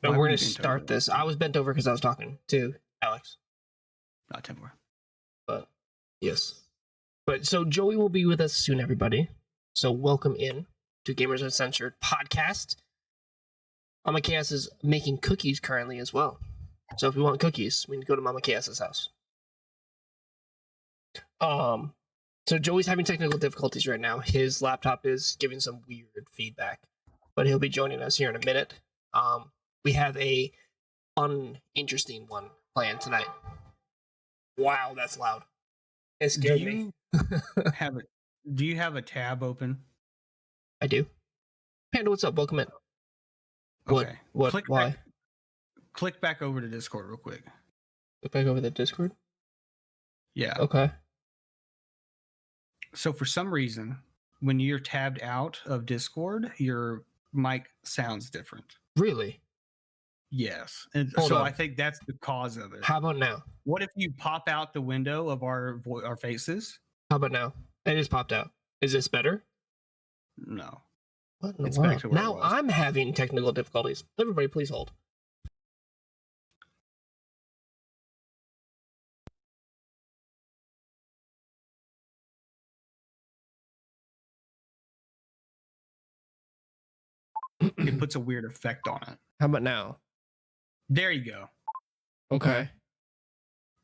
But Why we're were going you to bent start over? this. I was bent over because I was talking to Alex. Not Timor. But yes. But so Joey will be with us soon, everybody. So welcome in to Gamers Uncensored podcast. Mama Chaos is making cookies currently as well. So if we want cookies, we need to go to Mama Chaos's house. So Joey's having technical difficulties right now. His laptop is giving some weird feedback, but he'll be joining us here in a minute. We have a uninteresting one planned tonight. Wow, that's loud. It scared me. Do you have a tab open? I do. Panda, what's up? Welcome in. What? Okay. What? Why? Click back over to Discord real quick. Click back over to Discord? Yeah. Okay. So for some reason, when you're tabbed out of Discord, your mic sounds different. Really? Yes. And Hold so on. I think that's the cause of it. How about now? What if you pop out the window of our faces? How about now? It just popped out. Is this better? No. What in the It's world? back to where it Now was. I'm having technical difficulties. Everybody, please hold. It puts a weird effect on it. How about now? There you go. Okay.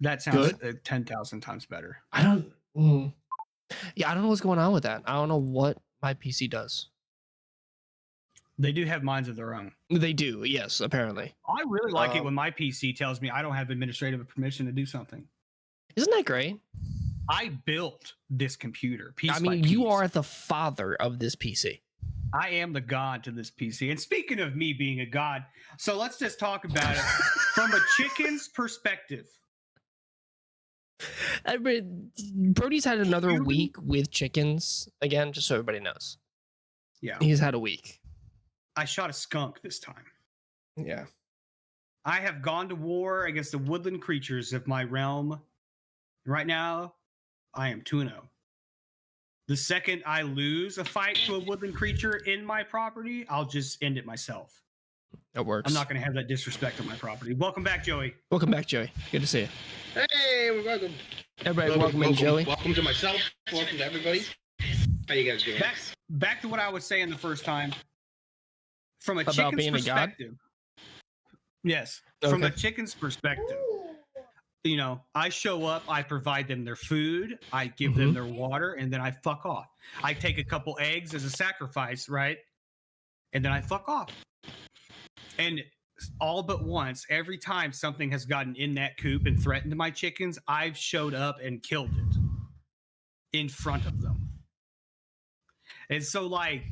That sounds 10,000 times better. I don't. Yeah, I don't know what's going on with that. I don't know what my PC does. They do have minds of their own. They do, yes, apparently. I really like it when my PC tells me I don't have administrative permission to do something. Isn't that great? I built this computer. I mean, you are the father of this PC. I am the god to this PC. And speaking of me being a god, so let's just talk about it from a chicken's perspective. Brody's had another week with chickens again, just so everybody knows. Yeah. He's had a week. I shot a skunk this time. Yeah. I have gone to war against the woodland creatures of my realm. Right now, I am 2-0. The second I lose a fight to a woodland creature in my property, I'll just end it myself. It works. I'm not going to have that disrespect on my property. Welcome back, Joey. Welcome back, Joey. Good to see you. Hey, welcome. Everybody, welcome in, Joey. Welcome to myself. Welcome to everybody. How you guys doing? Back to what I was saying the first time. From a About chicken's being perspective. Yes. Okay. From a chicken's perspective. You know, I show up, I provide them their food, I give them their water, and then I fuck off. I take a couple eggs as a sacrifice, right? And then I fuck off. And all but once, every time something has gotten in that coop and threatened my chickens, I've showed up and killed it in front of them. And so, like,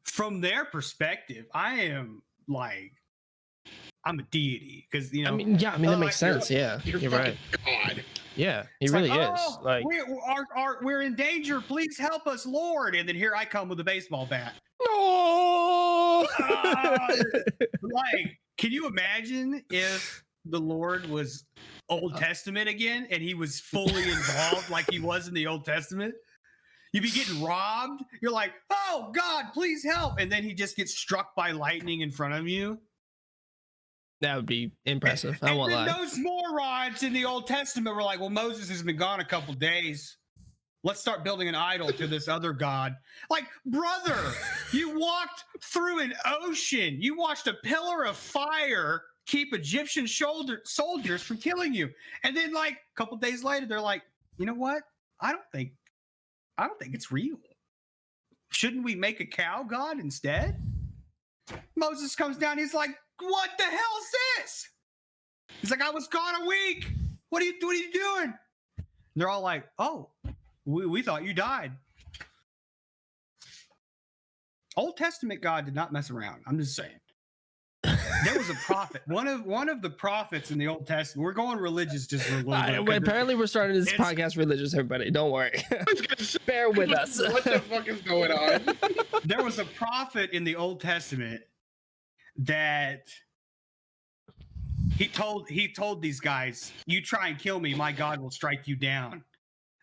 from their perspective, I am like, I'm a deity because, you know. I mean, that makes sense. Yeah, You're right. God. Yeah, he It's really like, is. "Oh, Like, we're in danger. Please help us, Lord." And then here I come with a baseball bat. no. Like, can you imagine if the Lord was Old Testament again and he was fully involved like he was in the Old Testament? You'd be getting robbed. You're like, "Oh God, please help!" And then he just gets struck by lightning in front of you. That would be impressive. I won't lie. Those morons in the Old Testament were like, "Well, Moses has been gone a couple days. Let's start building an idol to this other god." Like, brother, you walked through an ocean. You watched a pillar of fire keep Egyptian soldiers from killing you. And then, like, a couple days later, they're like, "You know what? I don't think it's real. Shouldn't we make a cow god instead?" Moses comes down. He's like, "What the hell is this?" He's like, "I was gone a week. What are you doing?" And they're all like, "Oh, we thought you died." Old Testament God did not mess around. I'm just saying. There was a prophet. One of the prophets in the Old Testament. We're going religious just for a little bit. Apparently, we're starting this podcast religious. Everybody, don't worry. Bear with us. What the fuck is going on? There was a prophet in the Old Testament that he told these guys, "You try and kill me, my God will strike you down."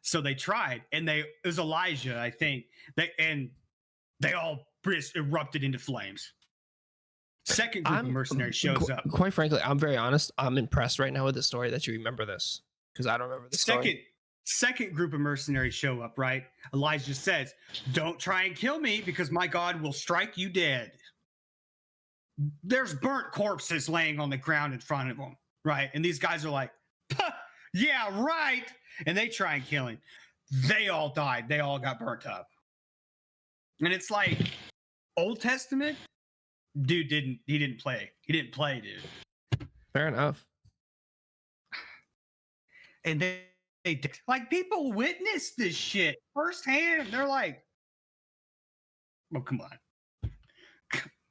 So they tried, and it was Elijah, I think. They all erupted into flames. Second group of mercenaries shows up. Quite frankly, I'm very honest. I'm impressed right now with the story that you remember this, because I don't remember the story. Second group of mercenaries show up, right? Elijah says, "Don't try and kill me because my God will strike you dead." There's burnt corpses laying on the ground in front of them, right? And these guys are like, "Yeah, right." And they try and kill him. They all died. They all got burnt up. And it's like, Old Testament, dude didn't play. He didn't play, dude. Fair enough. And they like, people witnessed this shit firsthand. They're like, "Oh, come on."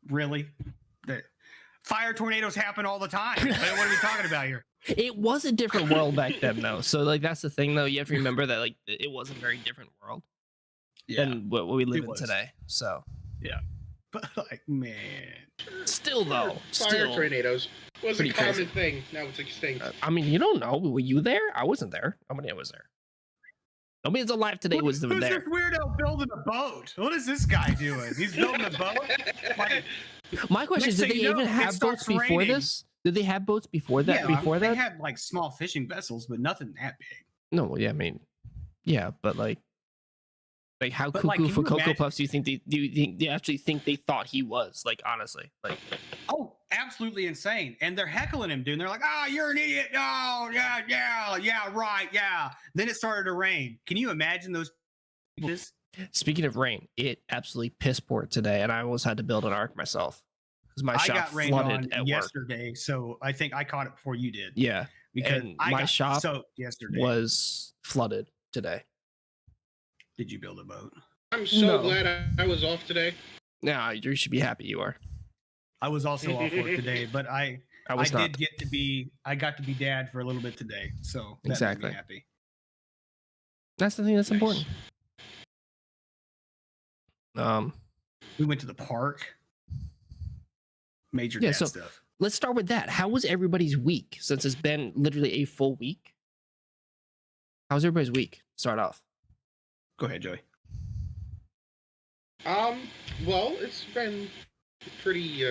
Really? The fire tornadoes happen all the time. What are we talking about here? It was a different world back then, though. So, like, that's the thing, though. You have to remember that, like, it was a very different world than what we live in today. So, yeah. But, like, man. Still, though. Fire tornadoes was a common crazy thing. Now it's extinct. I mean, you don't know. Were you there? I wasn't there. Nobody was there. Nobody that's alive today was there. Who's this weirdo building a boat? What is this guy doing? He's building a boat? Like, my question is, did they even have boats before this? Did they have boats before that? Yeah, they had like small fishing vessels, but nothing that big. No, yeah, I mean, yeah, but like how But, cuckoo like, for can you Cocoa imagine- Puffs do you think they actually think they thought he was? Like, honestly, like, Oh, absolutely insane. And they're heckling him, dude. And they're like, "Ah, you're an idiot. Oh, yeah, right, yeah." Then it started to rain. Can you imagine those? speaking of rain, it absolutely piss poured today, and I almost had to build an ark myself because my I shop got rained flooded on at work. yesterday, so I think I caught it before you did. Yeah, because and I my got shop soaked yesterday. was flooded today. Did you build a boat? I'm so glad I was off today. Now you should be happy you are. I was also off work today, but I was not. I got to be dad for a little bit today, so that Exactly. made me happy. That's the thing that's important. We went to the park. Major Yeah, dad so- stuff. Let's start with that. How was everybody's week since it's been literally a full week? How's everybody's week? Start off. Go ahead, Joey. Well, it's been pretty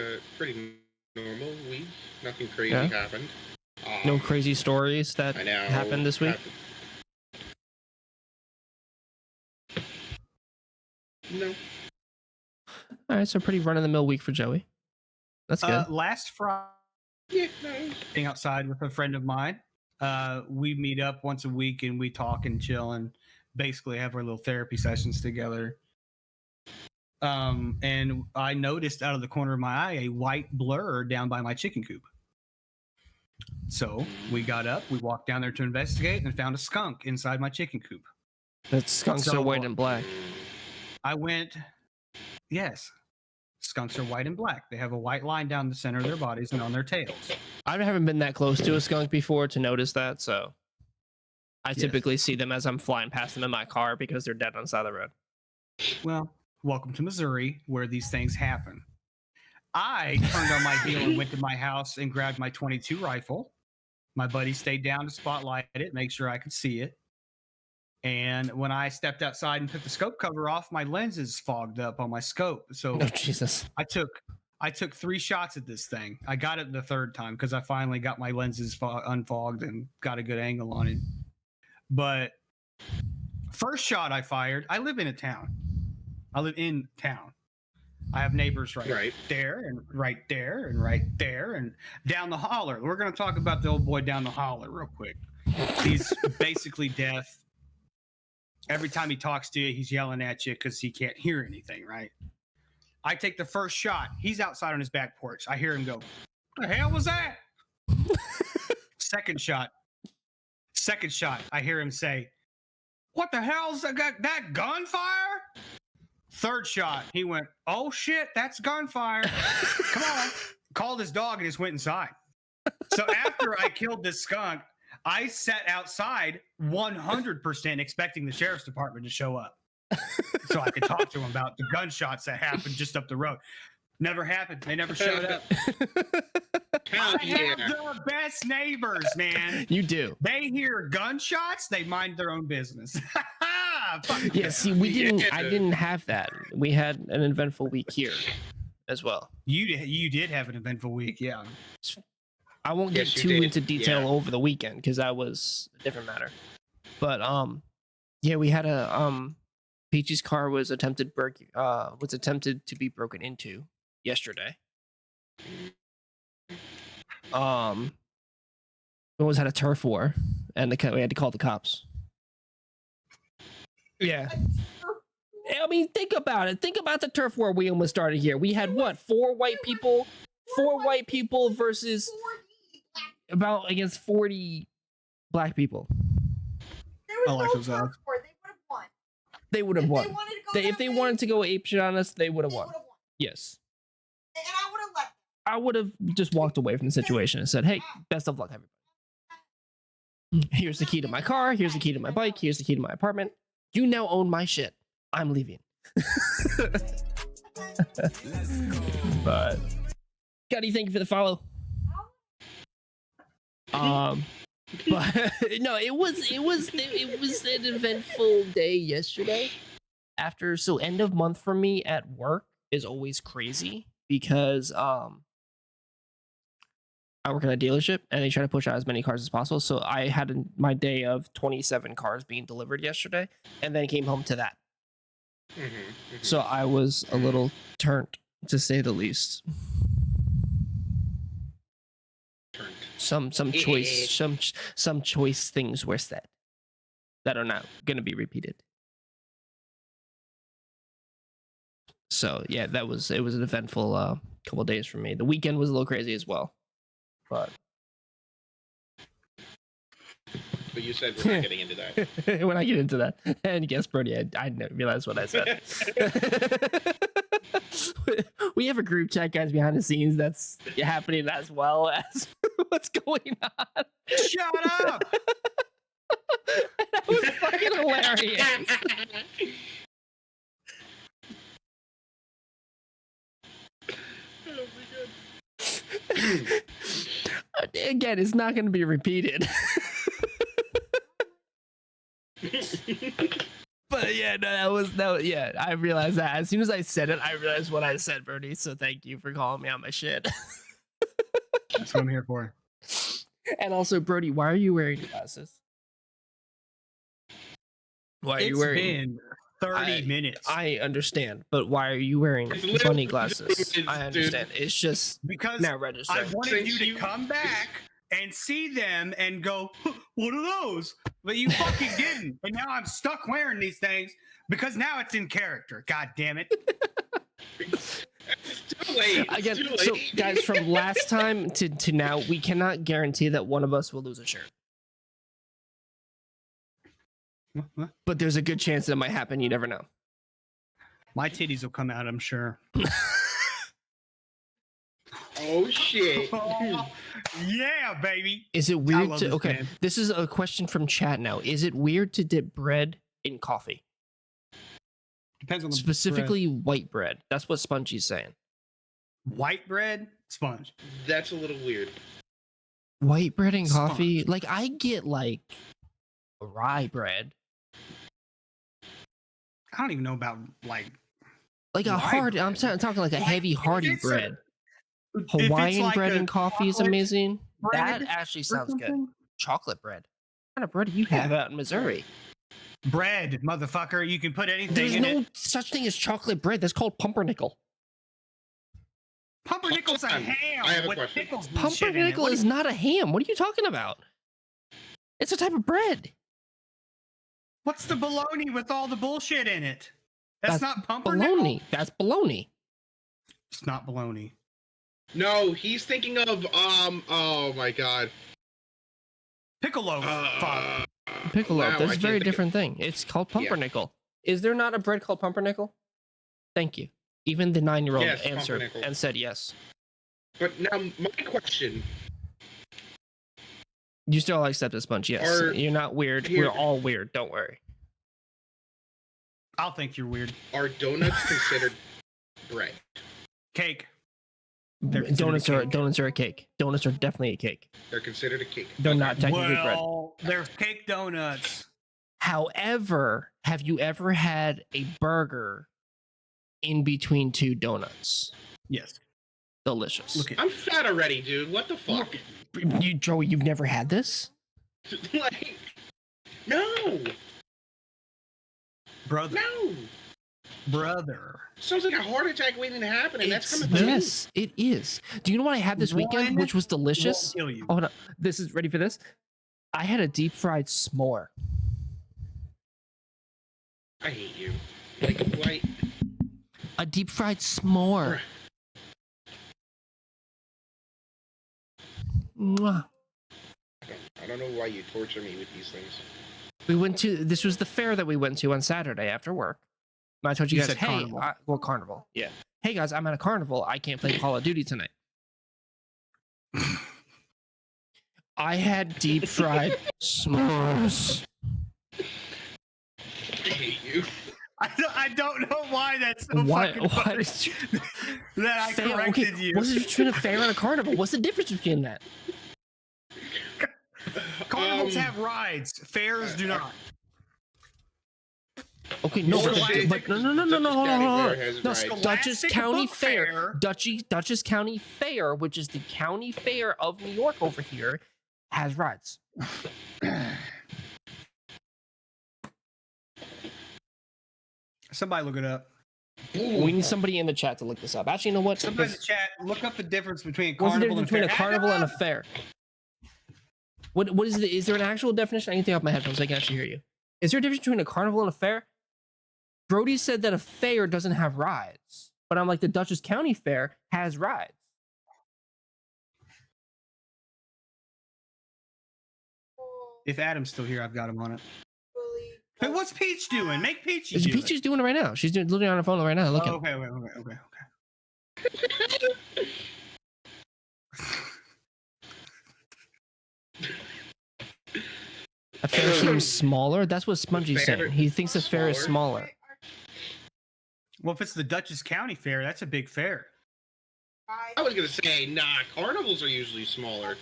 normal week. Nothing crazy happened. No crazy stories that I know happened this week? No. All right, so pretty run-of-the-mill week for Joey. That's good. Last Friday, Yeah, no. being outside with a friend of mine, we meet up once a week and we talk and chill and basically have our little therapy sessions together. And I noticed out of the corner of my eye a white blur down by my chicken coop. So we got up, we walked down there to investigate, and found a skunk inside my chicken coop. That skunks so- are white and black. I went, yes, skunks are white and black. They have a white line down the center of their bodies and on their tails. I haven't been that close to a skunk before to notice that, so I Yes. typically see them as I'm flying past them in my car because they're dead on the side of the road. Well, welcome to Missouri, where these things happen. I turned on my heel and went to my house and grabbed my .22 rifle. My buddy stayed down to spotlight it, make sure I could see it. And when I stepped outside and took the scope cover off, my lenses fogged up on my scope. So Oh, Jesus. I took 3 shots at this thing. I got it the third time because I finally got my lenses unfogged and got a good angle on it. But first shot I fired, I live in town. I have neighbors right there and right there and right there and down the holler. We're going to talk about the old boy down the holler real quick. He's basically deaf. Every time he talks to you, he's yelling at you because he can't hear anything, right? I take the first shot. He's outside on his back porch. I hear him go, "What the hell was that?" Second shot. I hear him say, "What the hell's that gunfire?" Third shot, he went, "Oh shit, that's gunfire." Come on. Called his dog and just went inside. So after I killed this skunk, I sat outside 100% expecting the sheriff's department to show up so I could talk to him about the gunshots that happened just up the road. Never happened. They never showed up. Hell I have the best neighbors, man. You do. They hear gunshots, they mind their own business. Fuck Yeah, see, I didn't have that. We had an eventful week here. as well. You did have an eventful week, yeah. I won't get Yes, you too did. into detail Yeah. over the weekend because that was a different matter. But yeah, we had a Peachy's car was attempted to be broken into yesterday. We almost had a turf war, and we had to call the cops. Yeah. I mean, think about it. Think about the turf war we almost started here. We had what? Four white people versus against 40 black people. There was I like no those odds. turf war. They would have won. They would have If won. they wanted to go If that they way, wanted to go apeshit on us, they would have they won. would have won. Yes. And I would have let them. I would have just walked away from the situation and said, "Hey, best of luck, everybody. Here's the key to my car. Here's the key to my bike. Here's the key to my apartment. You now own my shit. I'm leaving." But Scotty, thank you for the follow. But no, it was an eventful day yesterday. End of month for me at work is always crazy because I work in a dealership and they try to push out as many cars as possible. So I had my day of 27 cars being delivered yesterday, and then came home to that. So I was a little turned, to say the least. Some choice things were said that are not going to be repeated. So yeah, it was an eventful couple days for me. The weekend was a little crazy as well, but you said we're not getting into that. when I get into that, and guess Brody, I didn't realize what I said. We have a group chat, guys, behind the scenes that's happening as well as what's going on. Shut up! That was fucking hilarious. Again, it's not going to be repeated. But yeah, no, yeah, I realized that as soon as I said it, I realized what I said, Brody. So thank you for calling me on my shit. That's what I'm here for. And also, Brody, why are you wearing glasses? Why are you wearing? It's been 30 minutes. I understand, but why are you wearing funny glasses? I understand. It's just because now registering. I wanted you to come back and see them and go, what are those? But you fucking didn't. And now I'm stuck wearing these things because now it's in character. God damn it. It's too late. Again, Too late. so guys, from last time to now, we cannot guarantee that one of us will lose a shirt. What? But there's a good chance that it might happen. You never know. My titties will come out, I'm sure. Oh shit. Yeah, baby. Is it weird love to? this Okay, man. this is a question from chat now. Is it weird to dip bread in coffee? Depends on the Specifically white bread. That's what Spongy's saying. white bread, sponge. That's a little weird. White bread and Sponge. coffee? Like I get like rye bread. I don't even know about like Like a Rye hard, I'm bread. talking like a heavy, hearty it's a- bread. if it's Hawaiian like bread a and coffee is chocolate amazing. That bread actually or sounds good. something. Chocolate bread. What kind of bread do you have Yeah. out in Missouri? Bread, motherfucker. You can put anything There's in no it. such thing as chocolate bread. That's called pumpernickel. Pumpernickel's a ham I have a with question. pickles and shit in it. Pumpernickel What is not a ham. What are you talking about? It's a type of bread. What's the bologna with all the bullshit in it? That's not pumpernickel. Bologna. That's bologna. It's not bologna. No, he's thinking of oh my god. Piccolo. Fuck. Piccolo. Wow, I That's a can't very think of- different thing. It's called pumpernickel. Is there not a bread called pumpernickel? Thank you. Even the 9-year-old Yes, answered pumpernickel. and said yes. But now my question. You still accept a sponge, yes. Are- You're not weird. here- We're all weird. Don't worry. I'll think you're weird. Are donuts considered bread? Cake. They're considered Donuts a are cake. donuts are a cake. Donuts are definitely a cake. They're considered a cake. They're not technically bread. Well, there's cake donuts. However, have you ever had a burger in between two donuts? Yes. Delicious. Look at I'm fat already, dude. What the fuck? Joey, you've never had this? Like, no, brother. no. Brother. Sounds like a heart attack waiting to happen, and that's It's coming from me. yes, it is. Do you know what I had this weekend, One which was delicious? Won't kill you. Oh no, this is ready for this. I had a deep fried s'more. I hate you. Like, why? A deep fried s'more. Mwah. I don't know why you torture me with these things. We went to, this was the fair that we went to on Saturday after work. And I told you You guys, said hey, carnival. Carnival. Yeah. Hey guys, I'm at a carnival. I can't play Call of Duty tonight. I had deep fried s'mores. I hate you. I don't know why that's so Why fucking funny did you that I fair, corrected okay, you. what's the difference between a fair and a carnival? What's the difference between that? Carnivals have rides. Fairs do not. Okay, no, Bullshit. but no, Dutchess County Fair, Dutchess County Fair, which is the county fair of New York over here, has rides. Somebody look it up. We need somebody in the chat to look this up. Actually, you know what? Somebody in the chat, look up the difference between What's the carnival difference between a and carnival and a fair? What is it? Is there an actual definition? I need to take off my headphones so I can actually hear you. Is there a difference between a carnival and a fair? Brody said that a fair doesn't have rides, but I'm like, the Dutchess County Fair has rides. If Adam's still here, I've got him on it. Hey, what's Peach doing? Make Peachy do Peach it. is doing it right now. She's doing literally on her phone right now. Look Oh, at okay. a fair seems smaller. That's what Spongy's fair saying. He thinks a fair is smaller. Well, if it's the Dutchess County Fair, that's a big fair. I was gonna say, nah, carnivals are usually smaller.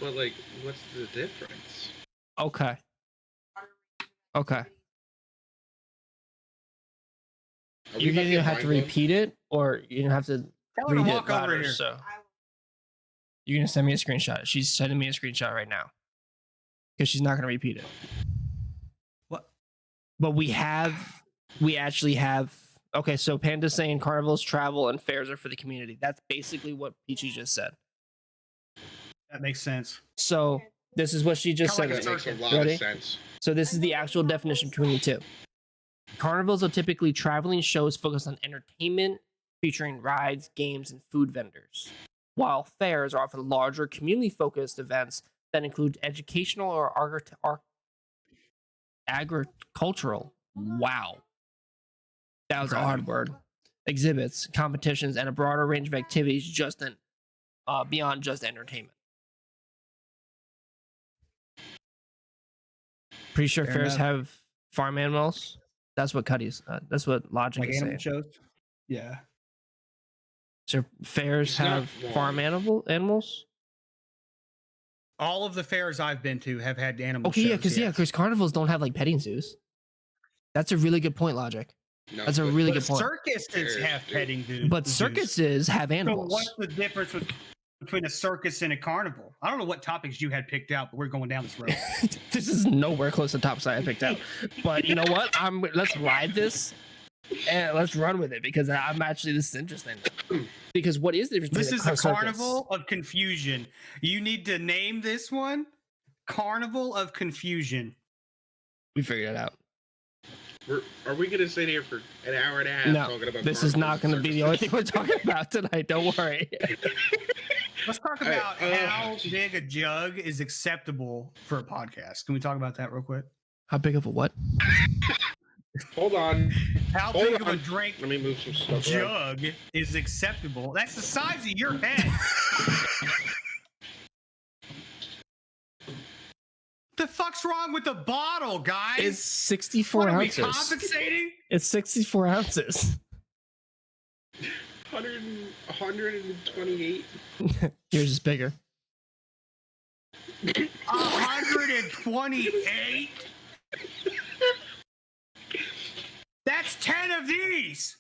But like, what's the difference? Okay. Okay. Are we You're about gonna get have to mind blown? repeat it, or you're gonna have to Tell her to read it walk over louder. here. So you're gonna send me a screenshot. She's sending me a screenshot right now because she's not gonna repeat it. What? But we actually have. Okay, so Panda's saying carnivals, travel, and fairs are for the community. That's basically what Peachy just said. That makes sense. So this is what she just Kinda said. That like right makes a here. lot Ready? of sense. So this is the actual definition between the two. Carnivals are typically traveling shows focused on entertainment, featuring rides, games, and food vendors, while fairs are often larger, community-focused events that include educational or agricultural. Wow. That was a hard word. Exhibits, competitions, and a broader range of activities beyond just entertainment. Pretty sure Fair fairs enough. have farm animals. That's what Cuddy's. That's what Logic Like is animal saying. shows? Yeah. So fairs It's not have wrong. farm animals. All of the fairs I've been to have had animal Okay, shows. because carnivals don't have like petting zoos. That's a really good point, Logic. No, That's a but- really But good point. circuses Fairs have do. petting zoos. But circuses have So animals. what's the difference between a circus and a carnival? I don't know what topics you had picked out, but we're going down this road. This is nowhere close to the top side I picked out. But you know what? Let's ride this and let's run with it because this is interesting. Because what is the difference This between is a carnival of confusion. You need to name this one Carnival of Confusion. We figured it out. Are we gonna sit here for an hour and a half No, talking about this is not going to be the only thing we're talking about tonight. Don't worry. Let's talk All right, about how big a jug is acceptable for a podcast. Can we talk about that real quick? How big of a what? Hold on. How Hold big of a on. drink Let me move some stuff around. jug is acceptable? That's the size of your head. The fuck's wrong with the bottle, guys? It's 64 What, are we ounces. compensating? It's 64 ounces. 128. Yours is bigger. 128? That's Joey's.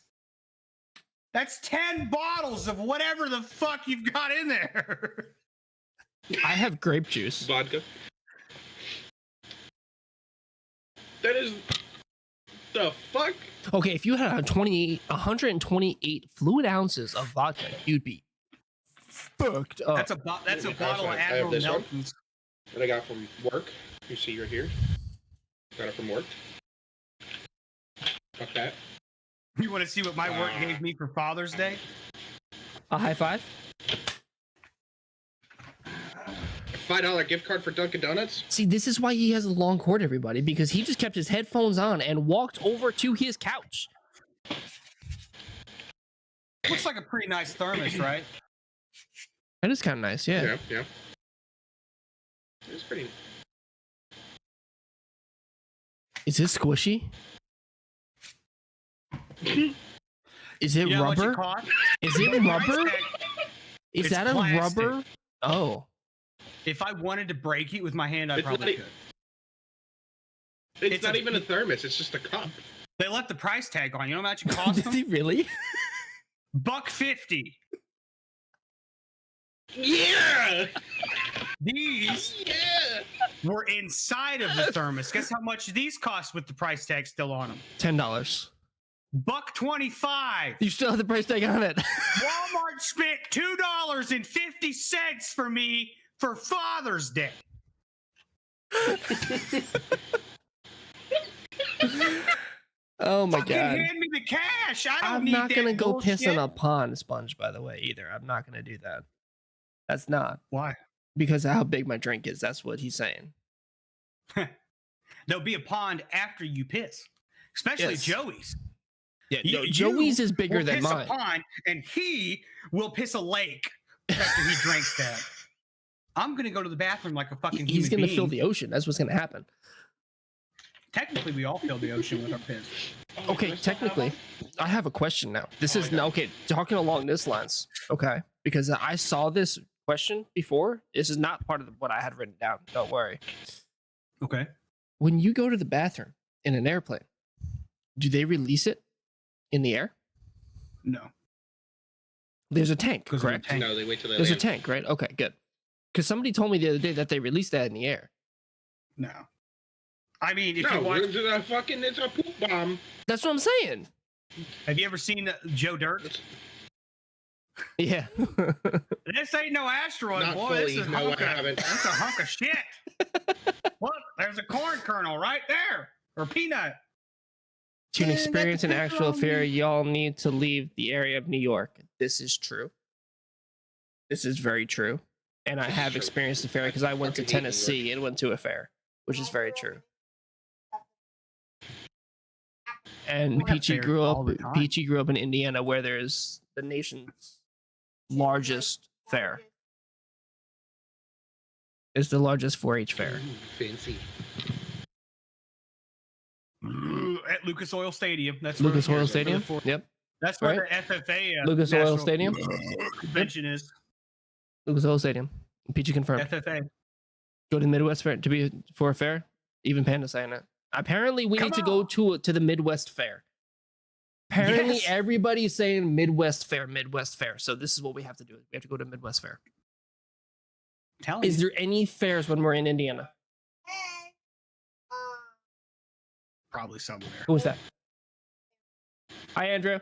That's 10 bottles of whatever the fuck you've got in there. I have grape juice. Vodka. That is the fuck. Okay, if you had 128 fluid ounces of vodka, you'd be fucked up. That's a bottle of I have Admiral this one. Nelson's. That I got from work. You see, you're here. Got it from work. Fuck that. You want to see what my work gave me for Father's Day? A high five? $5 gift card for Dunkin' Donuts. See, this is why he has a long cord, everybody, because he just kept his headphones on and walked over to his couch. Looks like a pretty nice thermos, right? That is kind of nice, yeah. Yeah. It's pretty. Is this squishy? Is it You know how much it rubber? cost? Is it rubber? Is It's that a plastic. rubber? Oh. If I wanted to break it with my hand, I It's probably like- could. It's not even a thermos. It's just a cup. They left the price tag on. You know how much it cost Did them? he really? $1.50. Yeah. These Yeah. were inside of the thermos. Guess how much these cost with the price tag still on them? $10. $1.25. You still have the price tag on it. Walmart spent $2.50 for me for Father's Day. Oh my Fucking god. hand me the cash. I don't I'm need not that gonna go bullshit. piss in a pond, Sponge, by the way, either. I'm not gonna do that. That's not. Why? Because of how big my drink is. That's what he's saying. There'll be a pond after you piss, especially Yes. Joey's. Yeah, You- no, you Joey's is bigger will than piss mine. a pond, and he will piss a lake after he drinks that. I'm gonna go to the bathroom like a fucking He's human gonna being. fill the ocean. That's what's gonna happen. Technically, we all fill the ocean with our piss. Okay, technically, I have a question now. This is now okay. Talking along this lines, okay, because I saw this question before. This is not part of what I had written down. Don't worry. Okay. When you go to the bathroom in an airplane, do they release it in the air? No. There's a tank, Goes in a correct? tank. No, they wait till they There's a land. tank, right? Okay, good. Because somebody told me the other day that they released that in the air. No. I mean, if you No, watch, it's a poop bomb. That's what I'm saying. have you ever seen Joe Dirt? Yeah. This ain't no asteroid, Not boy. fully, This is no, I haven't. That's a hunk of shit. Look, there's a corn kernel right there, or peanut. To Yeah, experience an that's actual wrong. affair, y'all need to leave the area of New York. This is true. This is very true. And I This is have true. experienced a fair because I went to fucking hate New York. Tennessee and went to a fair, which is very true. And We have Peachy fairs grew all up. the time. Peachy grew up in Indiana, where there's the nation's largest fair. It's the largest 4-H fair. Ooh, fancy. At Lucas Oil Stadium. That's Lucas where, Oil Stadium. Yep. That's where Right. the FFA Lucas Oil National Stadium. Convention is. Lucas Oil Stadium. Peachy confirmed. FFA. Go to the Midwest Fair to be for a fair. Even Panda saying it. Apparently, we Come need to go on. to the Midwest Fair. Apparently, Yes. everybody's saying Midwest Fair, Midwest Fair. So this is what we have to do. We have to go to Midwest Fair. Telling Is you. there any fairs when we're in Indiana? Hey, Probably somewhere. Who was that? Hi, Andrew.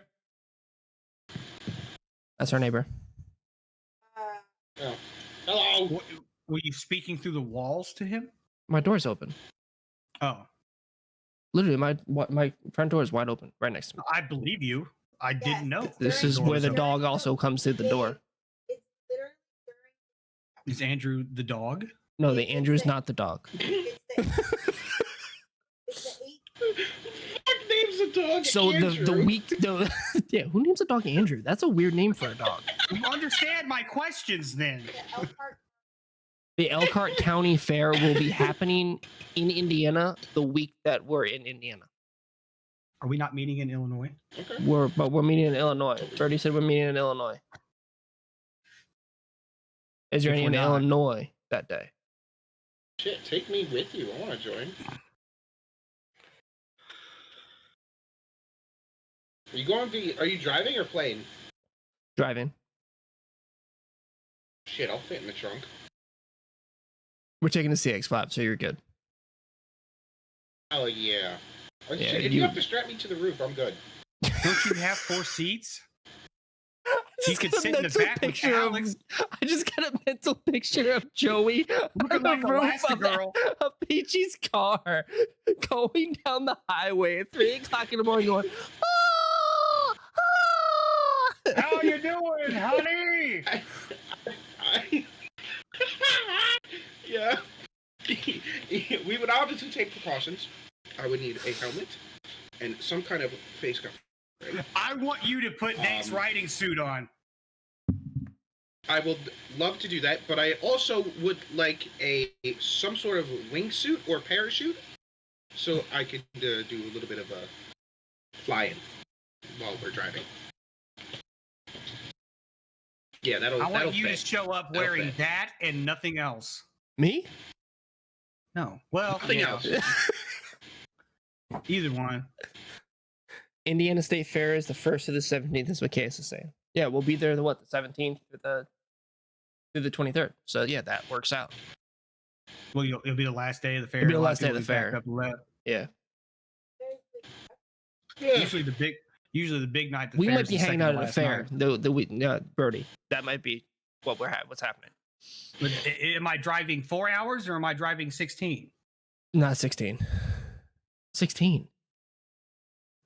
That's our neighbor. Oh. Hello. Were you speaking through the walls to him? My door's open. Oh, Literally, my front door is wide open, right next to me. I believe you. I didn't know. This the is door where was the open. dog also comes through the door. it's literally during. Is Andrew the dog? No, the Andrew is not the dog. It's the. It's the 8. Fuck names a dog. So the Andrew. week the yeah, who names a dog Andrew? That's a weird name for a dog. You understand my questions then? The Elkhart. The Elkhart County Fair will be happening in Indiana the week that we're in Indiana. Are we not meeting in Illinois? Okay. We're meeting in Illinois. Brody said we're meeting in Illinois. Is there If any we're in not- Illinois that day? Shit, take me with you. I want to join. Are you driving or plane? Driving. Shit, I'll fit in the trunk. We're taking the CX-5, so you're good. Oh yeah. Oh, Yeah, shit, if you have to strap me to the roof, I'm good. Don't you have 4 seats? I You just could got a sit in the mental back with picture of- Alex. I just got a mental picture of Joey Looking on like the roof of Elastigirl. Peachy's car going down the highway at 3 o'clock in the morning going, "Ah, ah." How you doing, honey? Yeah. We would obviously take precautions. I would need a helmet and some kind of face cover. I want you to put Nate's riding suit on. I would love to do that, but I also would like some sort of wingsuit or parachute, so I could do a little bit of flying while we're driving. Yeah, that'll. I want that'll you fit. to show up That'll wearing fit. that and nothing else. Me? No. Well, Nothing yeah, else. either one. Indiana State Fair is the 1st to the 17th, is what Case is saying. Yeah, we'll be there the 17th through the 23rd. So yeah, that works out. Well, it'll be the last day of the fair. It'll be the A lot last day of people the will be back fair. up and left. Yeah. Yeah. Usually the big night. We might be hanging out at a fair. Brody. That might be what's happening. But am I driving 4 hours or am I driving 16? Not 16. 16.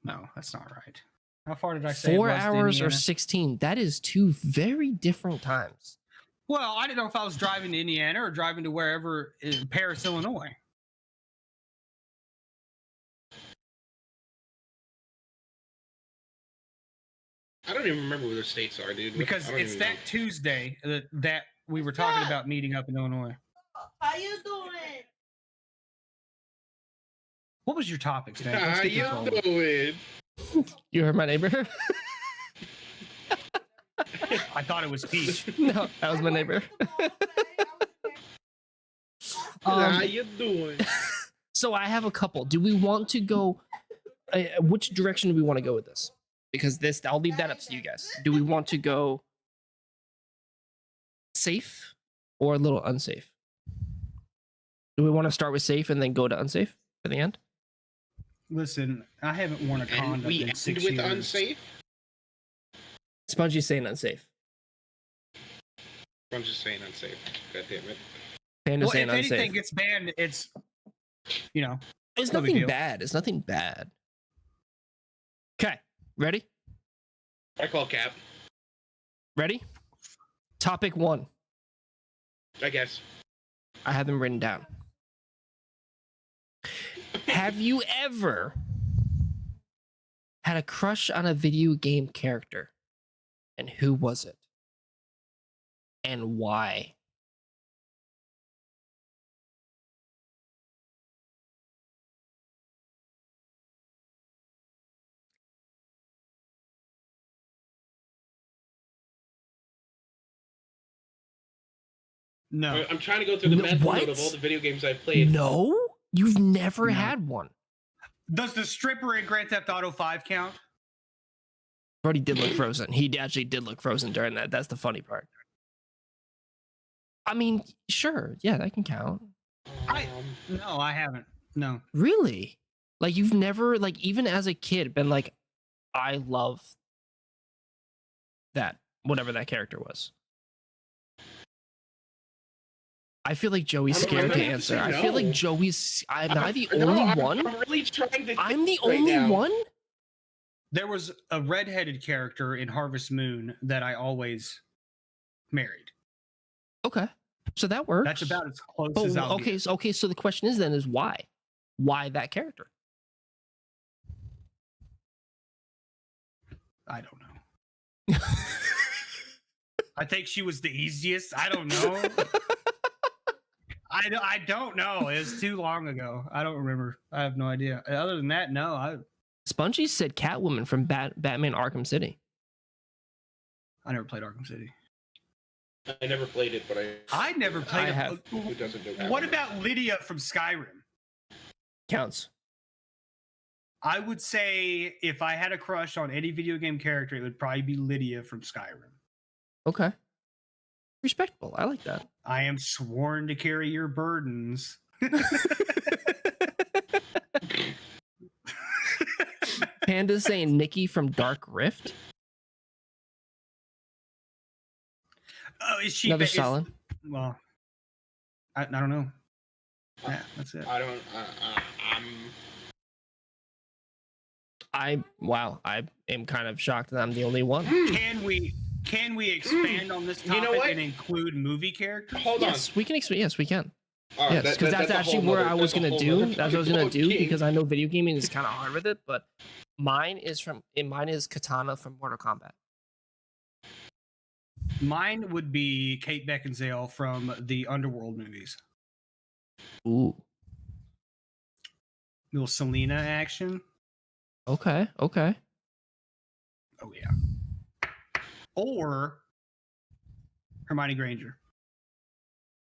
No, that's not right. How far did I say? 4 it was to hours or Indiana? 16. That is 2 very different times. Well, I didn't know if I was driving to Indiana or driving to wherever in Paris, Illinois. I don't even remember where the states are, dude. Because I don't it's even that Tuesday that we were talking about meeting up in Illinois. How you doing? What was your topic, know. Stan? Let's How get this you rolling. doing? You heard my neighbor? I thought it was Peach. No, that was my neighbor. How you doing? So I have a couple. Do we want to go? Which direction do we want to go with this? Because I'll leave that up to you guys. Do we want to go safe or a little unsafe? Do we want to start with safe and then go to unsafe at the end? Listen, I haven't worn a And condom we in end 6 with years. unsafe. Spongy's saying unsafe. I'm just saying unsafe. God damn it. Panda's Well, if saying anything unsafe. gets banned, it's It's no big nothing deal. bad. It's nothing bad. Okay, ready? I call cap. Ready? Topic 1. I guess. I have them written down. Have you ever had a crush on a video game character? And who was it? And why? no. I'm trying to go through the No, mental what? note of all the video games I've played. No? You've never No. had one. Does the stripper in Grand Theft Auto 5 count? Brody did look frozen. He actually did look frozen during that. That's the funny part. I mean, sure. Yeah, that can count. No, I haven't. No. Really? Like, you've never, like, even as a kid, been like, I love that, whatever that character was. I feel like Joey's I'm scared to gonna have to answer. say I feel like no. Joey's. Am I the No, only one? I'm really trying to. I'm the right only now. one? There was a redheaded character in Harvest Moon that I always married. Okay. So that works. That's about as close Oh, as I'll okay. get. So, so the question is why? Why that character? I don't know. I think she was the easiest. I don't know. I don't know. It was too long ago. I don't remember. I have no idea. Other than that, no. Spongy said Catwoman from Batman Arkham City. I never played Arkham City. I never played it, but I never played. I have. Who doesn't do that? What about Lydia from Skyrim? Counts. I would say if I had a crush on any video game character, it would probably be Lydia from Skyrim. Okay. Respectable. I like that. I am sworn to carry your burdens. Panda's saying Nikki from Dark Rift. Oh, is she Another is- solid. Well, I don't know. Yeah, that's it. I don't. Wow. I am kind of shocked that I'm the only one. Can we expand on this topic You know what? and include movie characters? Hold on. Yes, we can. Yes, we can. All right, Yes, because that's a actually whole where nother- I was that's a gonna whole do. nother That's what I was gonna fucking do game. because I know video gaming is kind of hard with it. But mine is Katana from Mortal Kombat. Mine would be Kate Beckinsale from the Underworld movies. Ooh. Little Selena action. Okay. Okay. Oh yeah. Or Hermione Granger,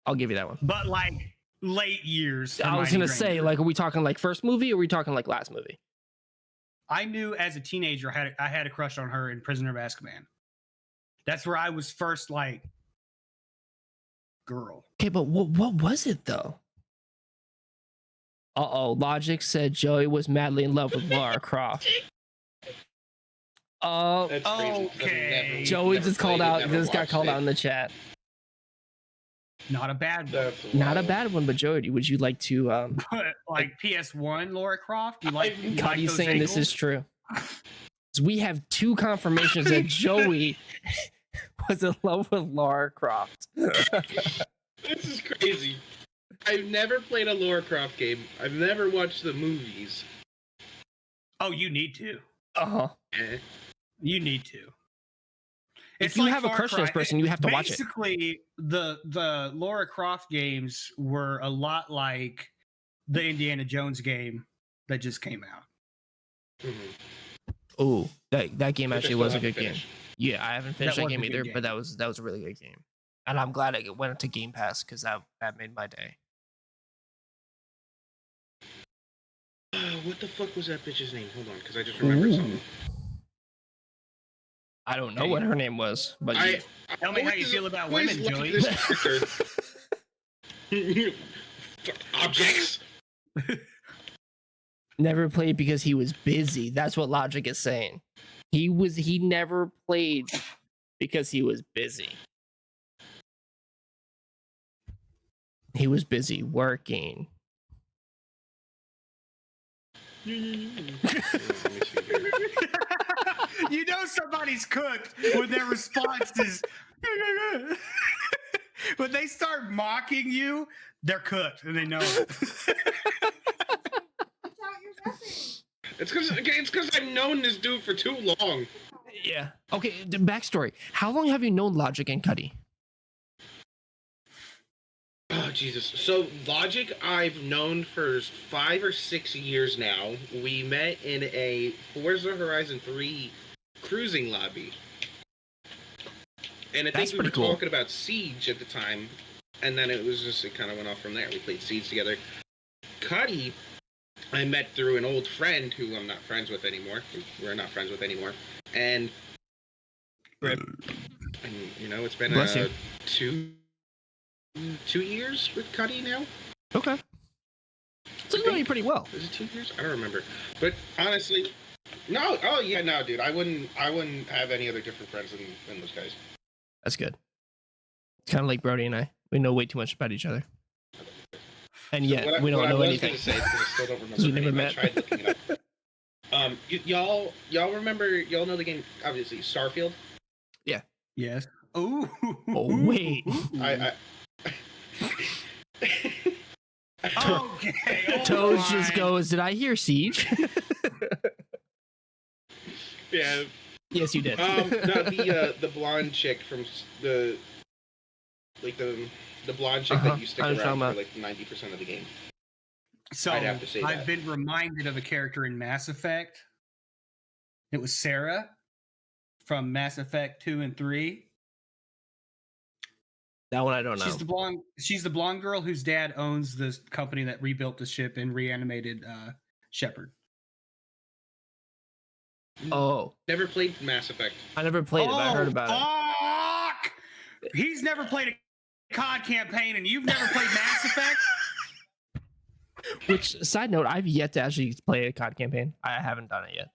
I'll give you that one. but like late years. I was Hermione gonna say, Granger. like, are we talking like first movie or are we talking like last movie? I knew as a teenager I had a crush on her in Prisoner of Azkaban. That's where I was first like, girl. Okay, but what was it though? Logic said Joey was madly in love with Lara Croft. That's crazy, 'cause I've Okay. never- Joey never just called played it, out. never Just got watched called it. out in the chat. Not a bad one. That's Not a wild. bad one, but Joey, would you like to? But like PS1 Laura Croft, you like Cuddy's those saying this is angles? true. So we have two confirmations that Joey was in love with Lara Croft. This is crazy. I've never played a Lara Croft game. I've never watched the movies. Oh, you need to. Uh-huh. Eh. You need to. If you have a Far crush on this Cry. person, you have to watch it. Basically, the Lara Croft games were a lot like the Indiana Jones game that just came out. Mhm. Oh, that game Which I actually still was a haven't good game. finished. Yeah, I haven't finished that was a game good either, game. but that was a really good game. And I'm glad it went to Game Pass because that made my day. What the fuck was that bitch's name? Hold on, because I just remembered Ooh. something. I don't know what her name was, but I Tell me how you always- feel about always women, liked Joey. this character. Objects. never played because he was busy. That's what Logic is saying. He never played because he was busy. He was busy working. Let me see here. You know somebody's cooked when their response is when they start mocking you, they're cooked and they know it. Watch out, you're guessing. It's because I've known this dude for too long. Yeah. Okay, the backstory. How long have you known Logic and Cuddy? Oh Jesus! So Logic, I've known for 5 or 6 years now. We met in a Forza Horizon 3 cruising lobby, and I That's think we were pretty cool. talking about Siege at the time, and then it kind of went off from there. We played Siege together. Cuddy, I met through an old friend who I'm not friends with anymore. We're not friends with anymore, and you know it's been Bless you. 2 years with Cuddy now. Okay. So you know you pretty well. Is it 2 years? I don't remember. But honestly, no. Oh yeah, no, dude. I wouldn't have any other different friends than those guys. That's good. It's kind of like Brody and I. We know way too much about each other. And yet, What I- we don't what know I was anything. gonna say, because I still don't remember. We the never name, I met. tried looking it up. Y'all remember? Y'all know the game? Obviously, Starfield. Yes. Ooh. Oh, wait. I Okay. Toes just alright. goes, did I hear Siege? yeah. Yes, you did. No, the blonde chick from the blonde chick Uh-huh, that you stick I was around talking for like 90% of the game. So I'd have to say I've that. been reminded of a character in Mass Effect. It was Sarah from Mass Effect 2 and 3. That one I don't know. She's the blonde girl whose dad owns this company that rebuilt the ship and reanimated Shepard. Oh, Never played Mass Effect. I never played it, but I heard about it. Fuck! He's never played a COD campaign, and you've never played Mass Effect? Which, side note, I've yet to actually play a COD campaign. I haven't done it yet.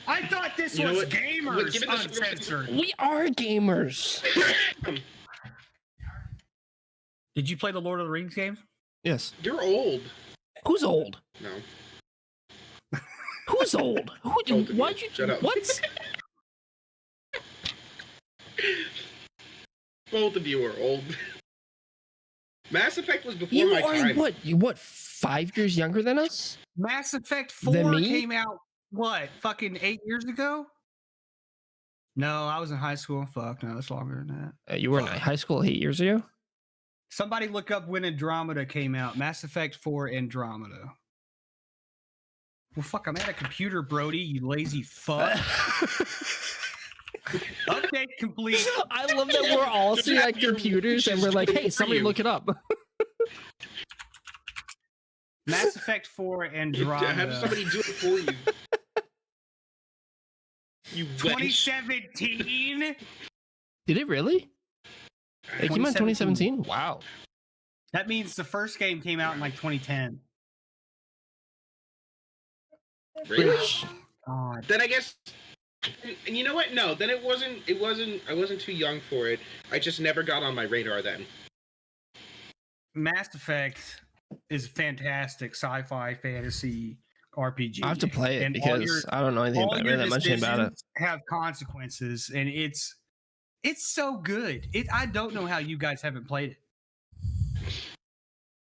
I thought this You know was what? gamers Give it this- uncensored. We are gamers. Did you play the Lord of the Rings games? Yes. You're old. Who's old? No. Who's old? Who? Both of you. Why'd you? Shut up. What? Both of you are old. Mass Effect was before You my are time. what? You what? 5 years younger than us? Mass Effect 4 Than me? came out, what, fucking 8 years ago? No, I was in high school. Fuck, no, it's longer than that. You were in high school 8 years ago. Somebody look up when Andromeda came out. Mass Effect 4 Andromeda. Well, fuck, I'm at a computer, Brody, you lazy fuck. Update complete. I love that we're all Just sitting have at your computers and we're like, wishes "Hey, for somebody you." look it up." Mass Effect 4 Have Andromeda. somebody do it for you. You wench. 2017? Did it really? It came out in 2017. Wow. That means the first game came out in like 2010. Really? God. Then I guess. And you know what? No, then it wasn't. I wasn't too young for it. I just never got on my radar then. Mass Effect is a fantastic sci-fi fantasy RPG. I have to play it And all because I don't know anything all about your really that much about it. decisions have consequences, and it's so good. I don't know how you guys haven't played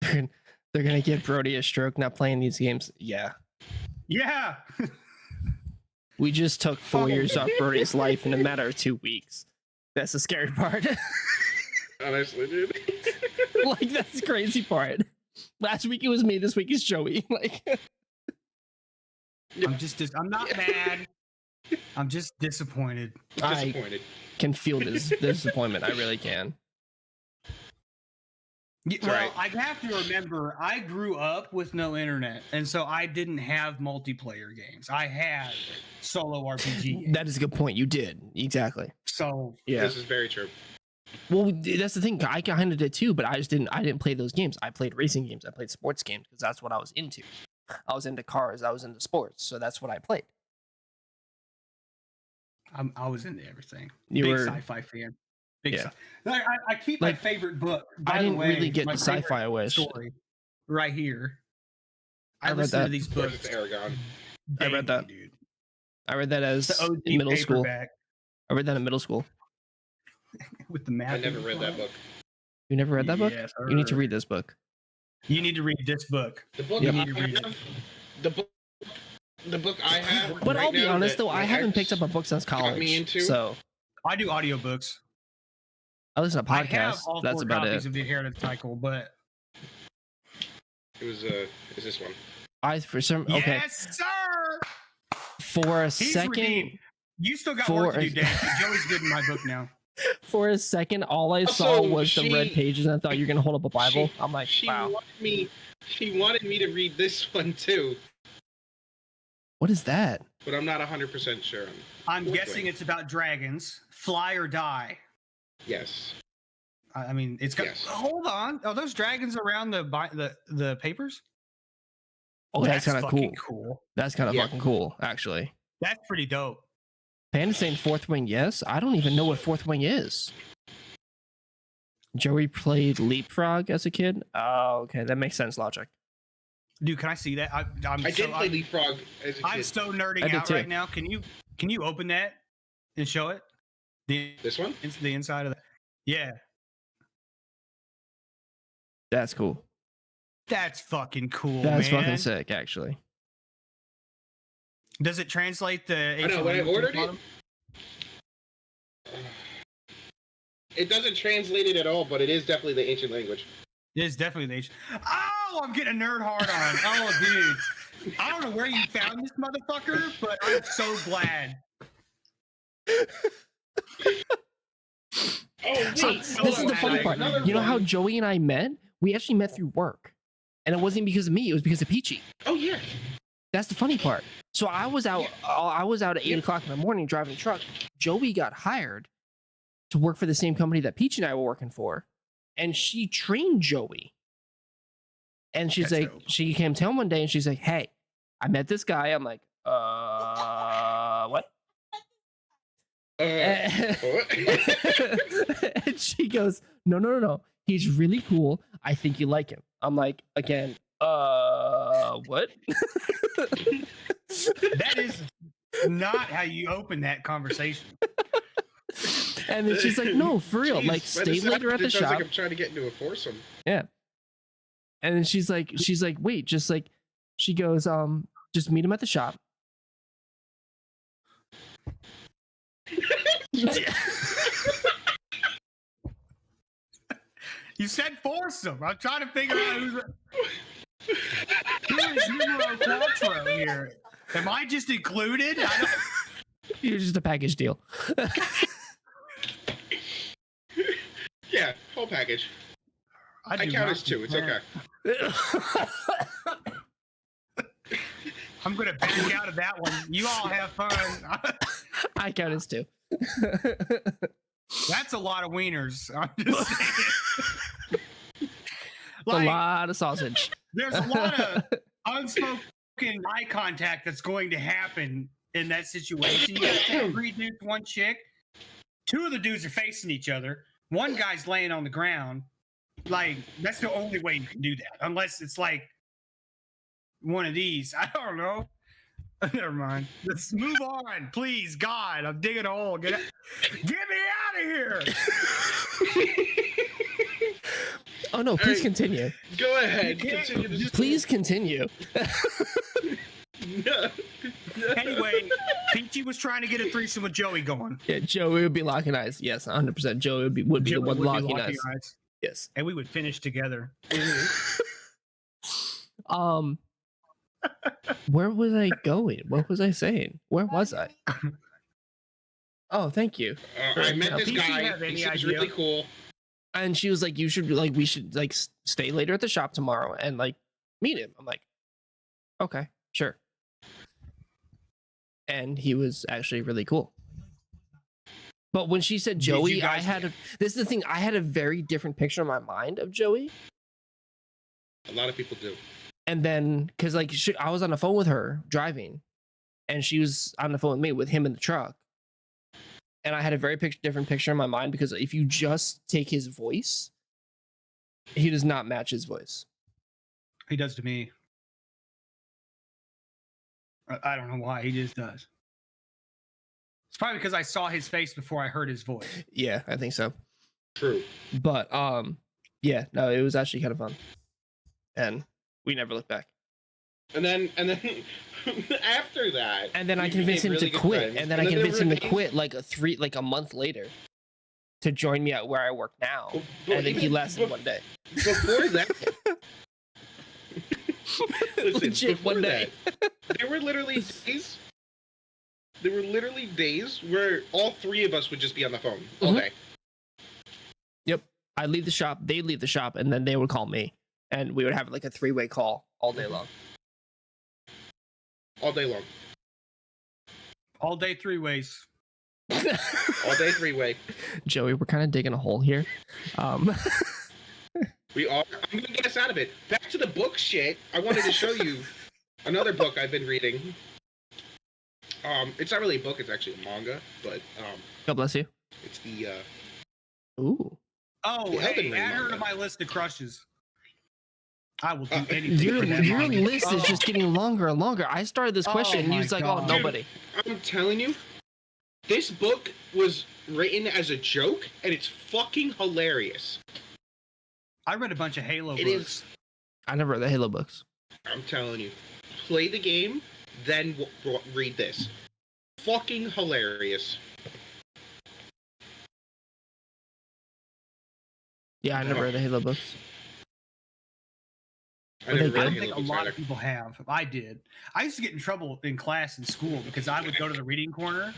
it. They're gonna give Brody a stroke not playing these games. Yeah. Yeah. We just took 4 years off Brody's life in a matter of 2 weeks. That's the scary part. Honestly, dude. Like, that's the crazy part. Last week it was me, this week is Joey. Like, I'm not mad. I'm just disappointed. I Disappointed. can feel this disappointment. I really can. Well, right. I have to remember, I grew up with no internet, and so I didn't have multiplayer games. I had solo RPG games. That is a good point. You did. Exactly. So Yeah. This is very true. Well, that's the thing. I kind of did too, but I didn't play those games. I played racing games. I played sports games because that's what I was into. I was into cars. I was into sports. So that's what I played. I was into everything. You Big were- sci-fi fan. Big Yeah. I keep Like, my favorite book. By I the didn't way, really get my the favorite sci-fi wish. story right here. I I read listen that. to these Of course, books. it's Aragon. I read that. daily, dude. I read that as The OG in middle school. paperback I read that in middle school. with the map. I never read that book. You never read that book? Yes, You need to sir. read this book. You need to read this book. The book Yep. I You need to read have. The book I have. But right I'll be now honest that though, I my haven't ex picked up a book since got college. me into. So I do audiobooks. I listen to I have podcasts. all That's 4 about copies it. of the Inheritance Cycle, but It was is this one? Okay. yes, sir. For a He's second, redeemed. You still got For work to a- do, Dan. Joey's good in my book now. for a second, all I saw Also, was the red she- pages, and I thought you were gonna hold up a Bible. I'm like, She wow, wanted me to read this one too, what is that? but I'm not 100% sure. I'm Fourth guessing Wing. it's about dragons, fly or die. Yes. I mean, it's got. Yes. Hold on, are those dragons around the papers? Oh, that's kind of cool. fucking cool. That's kind of Yeah. fucking cool, actually. That's pretty dope. Panda's saying Fourth Wing, yes. I don't even know what Fourth Wing is. Joey played Leapfrog as a kid. Oh, okay, that makes sense. Logic. Dude, can I see that? I did play Leapfrog as a I'm kid. so nerding I did out too. right now. Can you open that and show it? This one? It's the inside of that. Yeah, That's cool. that's fucking cool. That's man. fucking sick, actually. Does it translate the? I know, ancient when I language to the ordered it, bottom? It doesn't translate it at all, but it is definitely the ancient language. It is definitely the ancient. Oh, I'm getting a nerd hard on. Oh, dude. I don't know where you found this motherfucker, but I'm so glad. Oh, So wait, this hold is on, the funny there's part. another You know how one. Joey and I met? We actually met through work, and it wasn't because of me. It was because of Peachy. Oh yeah. That's the funny part. So I was out. I was out at 8 o'clock in the morning driving a truck. Joey got hired to work for the same company that Peach and I were working for, and she trained Joey. And she's That's like, dope. she came to him one day, and she's like, "Hey, I met this guy." I'm like, what? What? And she goes, no. He's really cool. I think you like him. I'm like, again, what? That is not how you open that conversation. And then she's like, no, for real. Jeez, Like, by stay the sound later of at it, the it sounds shop. like I'm trying to get into a foursome. Yeah. And then she's like, wait, just like, she goes, just meet him at the shop. You said foursome. I'm trying to figure out who's numero quattro here. Am I just included? I don't... You're just a package deal. Yeah, whole package. I do count not as two. It's okay. consent. I'm gonna back out of that one. You all have fun. I count as two. That's a lot of wieners. I'm just saying. A lot of sausage. There's a lot of unspoken eye contact that's going to happen in that situation. You got 3 dudes, 1 chick. 2 of the dudes are facing each other. 1 guy's laying on the ground. Like, that's the only way you can do that, unless it's like one of these. I don't know. Never mind. Let's move on, please. God, I'm digging a hole. Get me out of here. Oh no! Please right. continue. Go ahead. Continue this. Please continue. No. Anyway, Peachy was trying to get a threesome with Joey going. Yeah, Joey would be locking eyes. Yes, 100%. Joey would be Joey the one would be locking eyes. Yes. And we would finish together. Where was I going? What was I saying? Where was I? Oh, thank you. I met Now, this PC guy. have any He seems idea? really cool. And she was like, we should stay later at the shop tomorrow and like meet him. I'm like, okay, sure. And he was actually really cool. But when she said Did you Joey, guys- this is the thing, I had a very different picture in my mind of Joey. A lot of people do. And then, because like I was on the phone with her driving, and she was on the phone with me with him in the truck. And I had a very different picture in my mind, because if you just take his voice, he does not match his voice. He does to me. I don't know why. He just does. It's probably because I saw his face before I heard his voice. Yeah, I think so. True. But yeah, no, it was actually kind of fun. And we never looked back. And then after that, And then I we convinced him became to really good quit. friends. And then I there convinced him were to days- quit like a month later to join me at where I work now. But And then he even lasted one day. Before that, listen, Legit, before one day. that, there were literally days. There were literally days where all 3 of us would just be on the phone all Mhm. day. Yep. I'd leave the shop, they'd leave the shop, and then they would call me. And we would have like a 3-way call all day long. All day long. All day 3 ways. All day 3-way. Joey, we're kind of digging a hole here. We are. I'm gonna get us out of it. Back to the book shit. I wanted to show you another book I've been reading. It's not really a book. It's actually a manga, but God bless you. it's the Ooh. Oh, The Elden hey, Ring add her to manga. my list of crushes. I will do Uh, anything Your for that manga. list is just getting longer and longer. I started this Oh question and my you was like, oh, God. nobody. I'm telling you, this book was written as a joke, and it's fucking hilarious. I read a bunch of Halo It books. is. I never read the Halo books. I'm telling you, play the game, then read this. Fucking hilarious. Yeah, I never read the Halo books. I Were they never I read don't good? Halo think a books lot either. of people have. I did. I used to get in trouble in class in school because I would go to the reading corner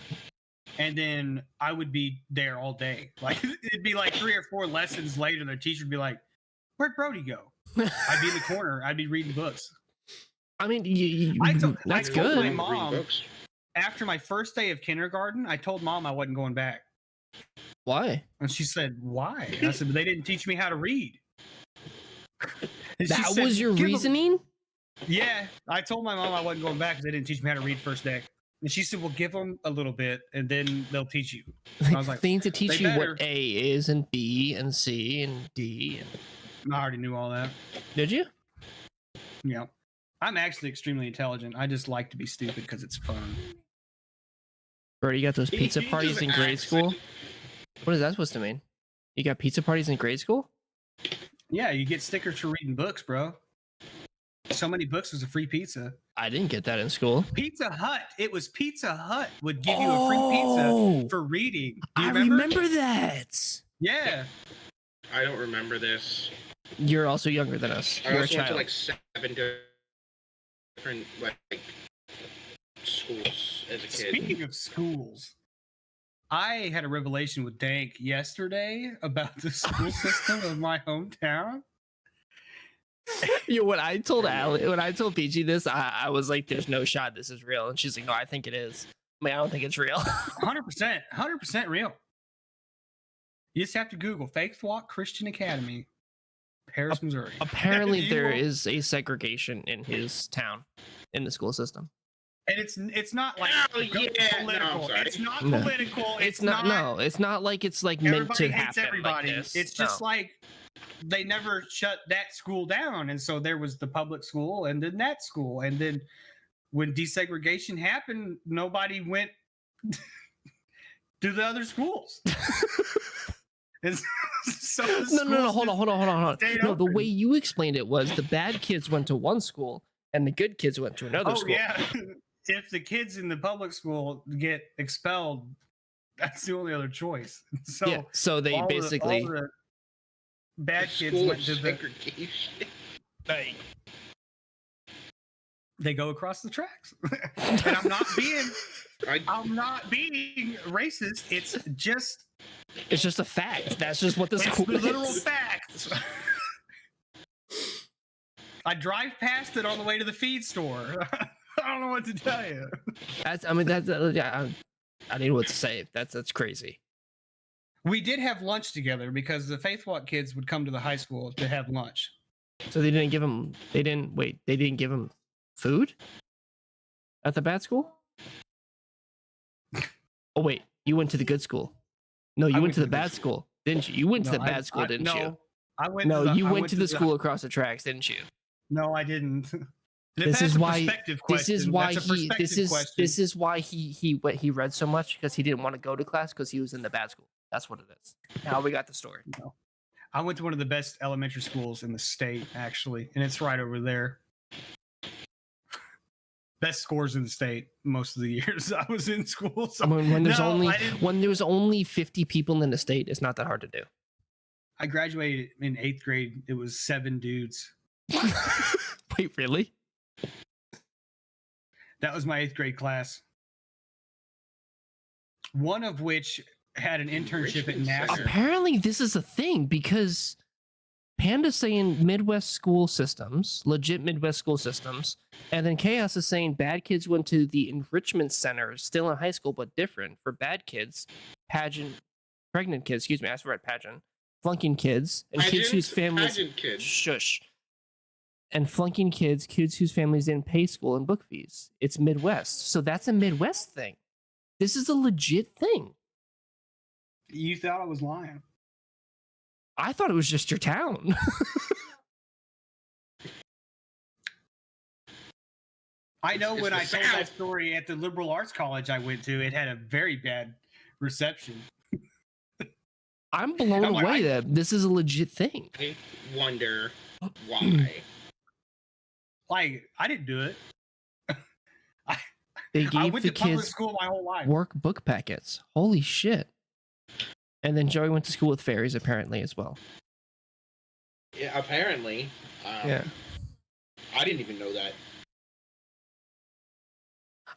and then I would be there all day. Like it'd be like 3 or 4 lessons later, the teacher would be like, "Where'd Brody go?" I'd be in the corner. I'd be reading books. I mean, that's I told good. my Reading mom books. after my first day of kindergarten. I told mom I wasn't going back, Why? and she said, "Why?" And I said, "They didn't teach me how to read." And she That said, was your "Give 'em-" reasoning? Yeah, I told my mom I wasn't going back because they didn't teach me how to read first day. And she said, "Well, give them a little bit, and then they'll teach you." And I was like, They need to teach they you better. what A is and B and C and D. And... I already knew all that. Did you? Yeah, I'm actually extremely intelligent. I just like to be stupid because it's fun. Brody, you got those pizza He parties just in grade acts school? like- What is that supposed to mean? You got pizza parties in grade school? Yeah, you get stickers for reading books, bro. So many books was a free pizza. I didn't get that in school. Pizza Hut. It was Pizza Hut would give you a free pizza for reading. Do you I remember that. Yeah. I don't remember this. You're also younger than us. I You're a also went to child. like 7 different like schools as a kid. Speaking of schools, I had a revelation with Dank yesterday about the school system of my hometown. Yo, when I told PG this, I was like, "There's no shot this is real," and she's like, "No, I think it is." I mean, I don't think it's real. 100% real. You just have to Google Faith Walk Christian Academy, Paris, Missouri. Apparently, You there will- is a segregation in his town, in the school system. And it's not like Oh, yeah, no, I'm political. sorry. It's not No. political. It's not. No, it's not like it's like meant Everybody to hates happen everybody. like this. It's just No. like they never shut that school down, and so there was the public school and then that school, and then when desegregation happened, nobody went to the other schools. And so the No. schools Hold on. stayed No, the open. way you explained it was the bad kids went to one school and the good kids went to another Oh school. yeah, if the kids in the public school get expelled, that's the only other choice. So Yeah. So they all basically. the bad kids School went of to the. segregation. They go across the tracks, and I'm not being. I, I'm not being racist. It's just It's just a fact. That's just what the it's school the literal is. facts. I drive past it on the way to the feed store. I don't know what to tell you. That's. I mean, that's. Yeah. I don't know what to say. That's crazy. We did have lunch together because the Faith Walk kids would come to the high school to have lunch. So they didn't give him. They didn't wait. They didn't give him food at the bad school. Oh wait, you went to the good school. No, you went to the bad school, didn't you? You went to the bad school, didn't you? I went. No, to the, you I went to the school across the tracks, didn't you? No, I didn't. This is why. This is why That's a he. This perspective is question. this is why he read so much because he didn't want to go to class because he was in the bad school. That's what it is. Now we got the story. I went to one of the best elementary schools in the state, actually, and it's right over there. Best scores in the state most of the years I was in school. So I mean, when there's no, only I didn't- when there's only 50 people in the state, it's not that hard to do. I graduated in 8th grade. It was 7 dudes. Wait, really? That was my 8th grade class. One of which had an internship at Richmond NASA. Center. Apparently, this is a thing because Panda's saying Midwest school systems, legit Midwest school systems, and then Chaos is saying bad kids went to the enrichment center, still in high school, but different for bad kids, pregnant kids, excuse me, I read pageant, flunking kids, and kids whose families, Pageant kids. shush, and flunking kids whose families didn't pay school and book fees. It's Midwest, so that's a Midwest thing. This is a legit thing. You thought I was lying. I thought it was just your town. I know It's when the I told that South. story at the liberal arts college I went to, it had a very bad reception. I'm blown I'm like, away that this is a legit thing. I wonder why. Like, I didn't do it. They I gave went the to public kids school my whole life. work book packets. Holy shit. And then Joey went to school with fairies apparently as well. Yeah, apparently. I didn't even know that.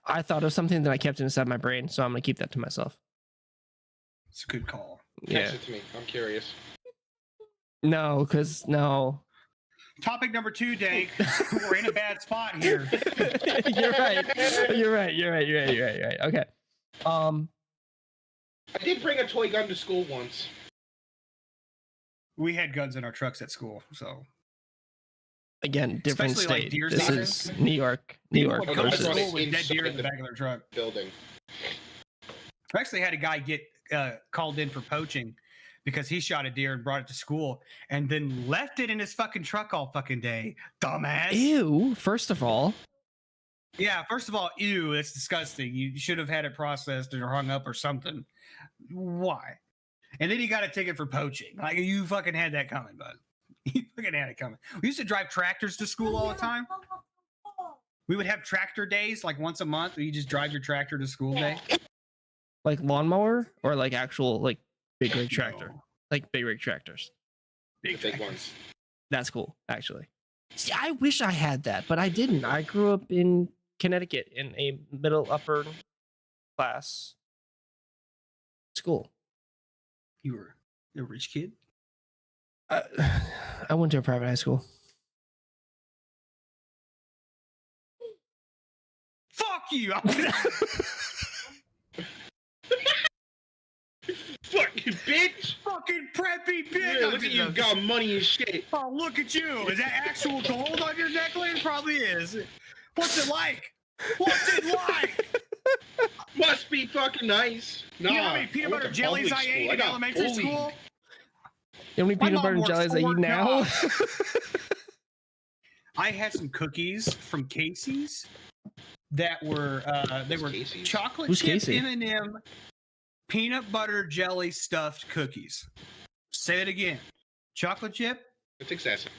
I thought of something that I kept inside my brain, so I'm gonna keep that to myself. It's a good call. Yeah. Text it to me. I'm curious. No, because no. Topic number 2, Dank. We're in a bad spot here. You're right. Okay. I did bring a toy gun to school once. We had guns in our trucks at school, so Again, different Especially, like, state. deer This season. is New York. New people York would no, come I to versus. brought school it with dead deer in inside the the- back of their truck. Building. I actually had a guy get called in for poaching because he shot a deer and brought it to school and then left it in his fucking truck all fucking day. Dumbass. Ew. First of all, Yeah, first of all, ew, it's disgusting. You should have had it processed or hung up or something. Why? And then he got a ticket for poaching. Like, you fucking had that coming, bud. You fucking had it coming. We used to drive tractors to school all the time. We would have tractor days like once a month where you just drive your tractor to school day. like lawnmower or like actual like big rig tractor, No. like big rig tractors. The big tractors. ones. That's cool, actually. See, I wish I had that, but I didn't. I grew up in Connecticut in a middle upper class school. You were a rich kid? I went to a private high school. Fuck you! Fucking bitch! Fucking preppy bitch! Yeah, look at you, got money and shit. Oh, look at you! Is that actual gold on your necklace? Probably is. What's it like? What's it like? Must be fucking nice. Nah, You know how many peanut I went butter to jellies public I ate school. in got elementary bullied. school? You know how many My peanut mom butter and works jellies I eat 4 now? jobs. I had some cookies from Casey's that were they were Casey's? chocolate Who's chip Casey? M&M peanut butter jelly stuffed cookies. Say it again. Chocolate chip It's excessive.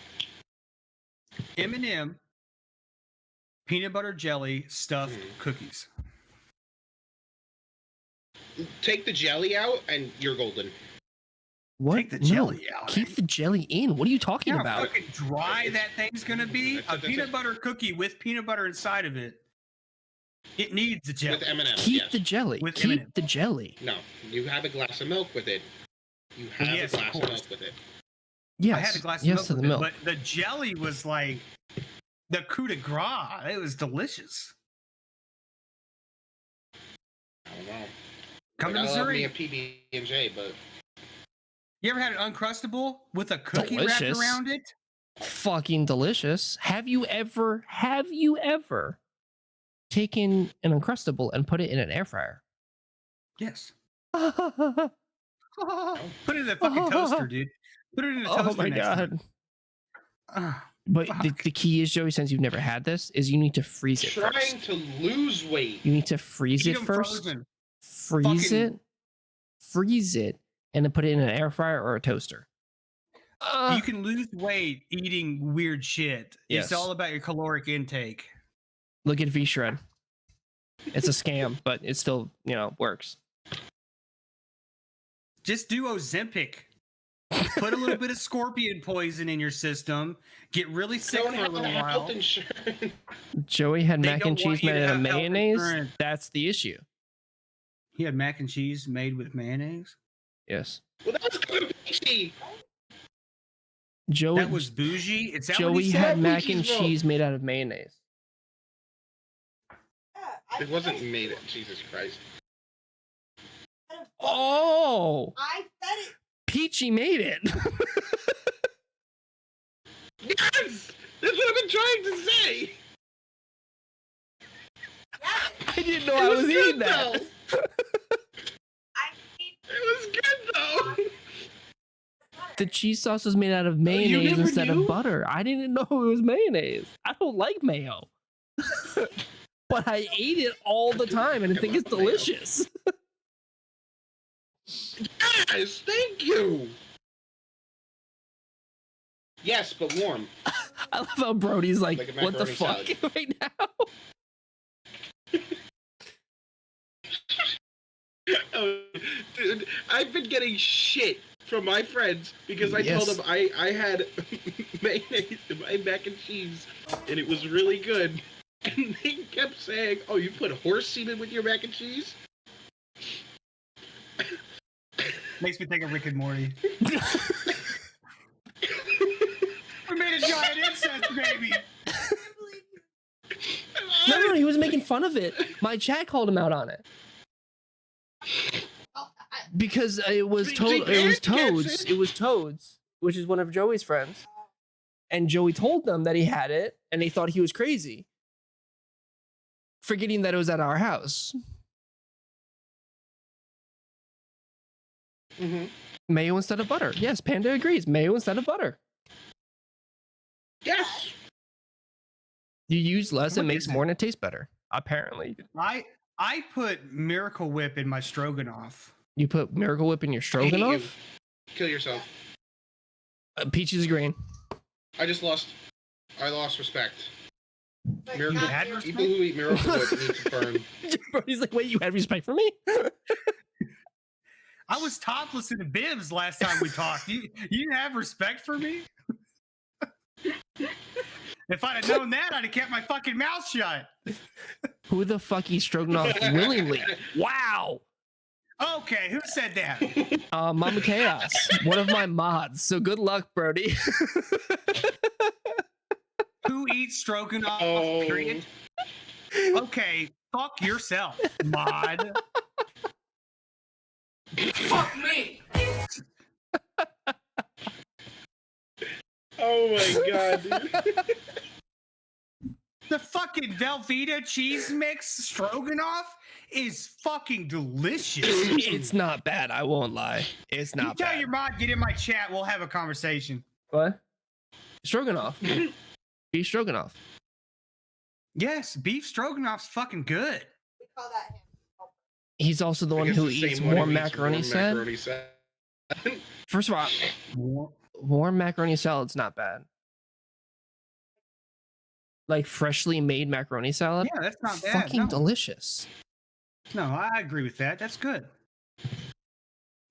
M&M peanut butter jelly stuffed cookies. Take the jelly out and you're golden. What? Take the No. jelly out. Keep the jelly in. What are you talking You know about? how fucking dry that thing's gonna be? A That's peanut it. butter cookie with peanut butter inside of it. It needs the jelly. With M&M's, Keep yes. the jelly. With Keep M&M. the jelly. No, you have a glass of milk with it. You have Yes, a of glass of course. milk with it. Yes. I had a glass of yes milk to with the it, milk. but the jelly was like the coup de grace. It was delicious. I don't know. Come to I love me Missouri. a PB&J, but You ever had an Uncrustable with a cookie Delicious. wrapped around it? Fucking delicious. Have you ever taken an Uncrustable and put it in an air fryer? Yes. Put it in the fucking toaster, dude. Put it in the toaster. Oh my next to god. it. Ah, But Fuck. the key is, Joey, since you've never had this, is you need to freeze it trying first. to lose weight. You need to freeze eat it 'em first. frozen. Freeze it, and then put it in an air fryer or a toaster. You can lose weight eating weird shit. Yes. It's all about your caloric intake. Look at V-Shred. It's a scam, but it still, works. Just do Ozempic. Put a little bit of scorpion poison in your system. Get really sick Don't for a have little health while. insurance. Joey had They mac and don't want cheese you to made out of have health mayonnaise. insurance. That's the issue. He had mac and cheese made with mayonnaise. Yes. Well, that was kind of peachy. Joey That was bougie. Is that what Joey he had said? mac Cheese and roll. cheese made out of mayonnaise. It wasn't made. Jesus Christ. Oh, I said it. Peachy made it. Yes, that's what I've been trying to say. Yes. I didn't know It I was was good, eating that. though. I ate It was good though. The cheese sauce was made out of you mayonnaise never instead knew? of butter. I didn't know it was mayonnaise. I don't like mayo. But I ate it all the time and I think it's love mayo. delicious. Yes, thank you. Yes, but warm. I love how Brody's like, Like a what the macaroni fuck salad. right now? Oh, dude, I've been getting shit from my friends because I told Yes. them I had mayonnaise in my mac and cheese and it was really good. And they kept saying, "Oh, you put horse semen with your mac and cheese?" Makes me think of Rick and Morty. We made a giant an incest baby. I can't believe you. No, he was making fun of it. My chat called him out on it Oh, because it was They Toads. can't It was Toads, which is one of Joey's friends, and Joey told them that he had it, and they thought he was crazy, forgetting that it was at our house. Mm-hmm. Mayo instead of butter. Yes, Panda agrees. Mayo instead of butter. Yes. You use less, it What makes is it? more, and it tastes better. Apparently, I put Miracle Whip in my stroganoff. you put Miracle Whip in your I hate stroganoff. you. Kill yourself. Peaches green. I lost respect. but Miracle- not Had your- respect? People who eat Miracle Whip need to burn. Brody's like, wait, you had respect for me? I was topless in the bibs last time we talked. You have respect for me? If I'd have known that, I'd have kept my fucking mouth shut. Who the fuck eats stroganoff willingly? Wow. Okay, who said that? Mama Chaos, one of my mods. So good luck, Brody. Who eats stroganoff? Oh. Period. Okay, fuck yourself, mod. Fuck me! Oh my god, dude. The fucking Velveeta cheese mix stroganoff is fucking delicious. It's not bad. I won't lie. It's You not tell bad. your mod, get in my chat. We'll have a conversation. What? Stroganoff. Beef stroganoff. Yes, beef stroganoff's fucking good. We call that him. He's also the I one guess who the eats same one who warm eats macaroni warm salad. macaroni salad. First of all, warm macaroni salad's not bad. Like freshly made macaroni salad. Yeah, that's not bad. Fucking No. delicious. No, I agree with that. That's good.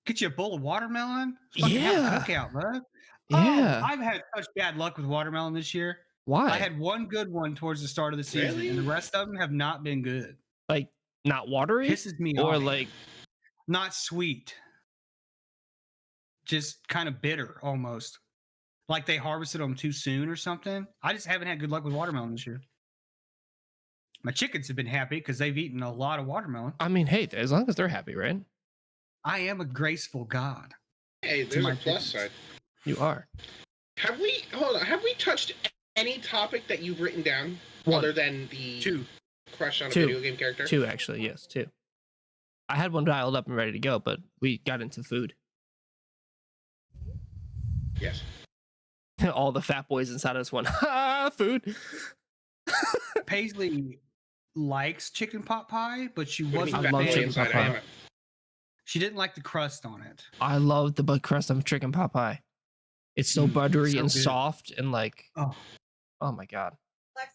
Get you a bowl of watermelon. Fucking have a Yeah. cookout, bud. Yeah. Oh, I've had such bad luck with watermelon this year. Why? I had one good one towards the start of the season, Really? and the rest of them have not been good. like not watery Pisses me or off. like Not sweet. Just kind of bitter almost. Like they harvested them too soon or something. I just haven't had good luck with watermelon this year. My chickens have been happy because they've eaten a lot of watermelon. I mean, hey, as long as they're happy, right? I am a graceful god. Hey, there's my a plus chickens. side. You are. Have we touched any topic that you've written down One. other than the Two. crush on a Two. video game character? Two actually, yes, two. I had one dialed up and ready to go, but we got into food. Yes. All the fat boys inside of us went, food. Paisley likes chicken pot pie, but she What do you wasn't. mean I love fat boy chicken inside? pot I pie. haven't- She didn't like the crust on it. I love the butt crust of chicken pot pie. It's so buttery so and good. soft and like, Oh, oh my god. Alexa,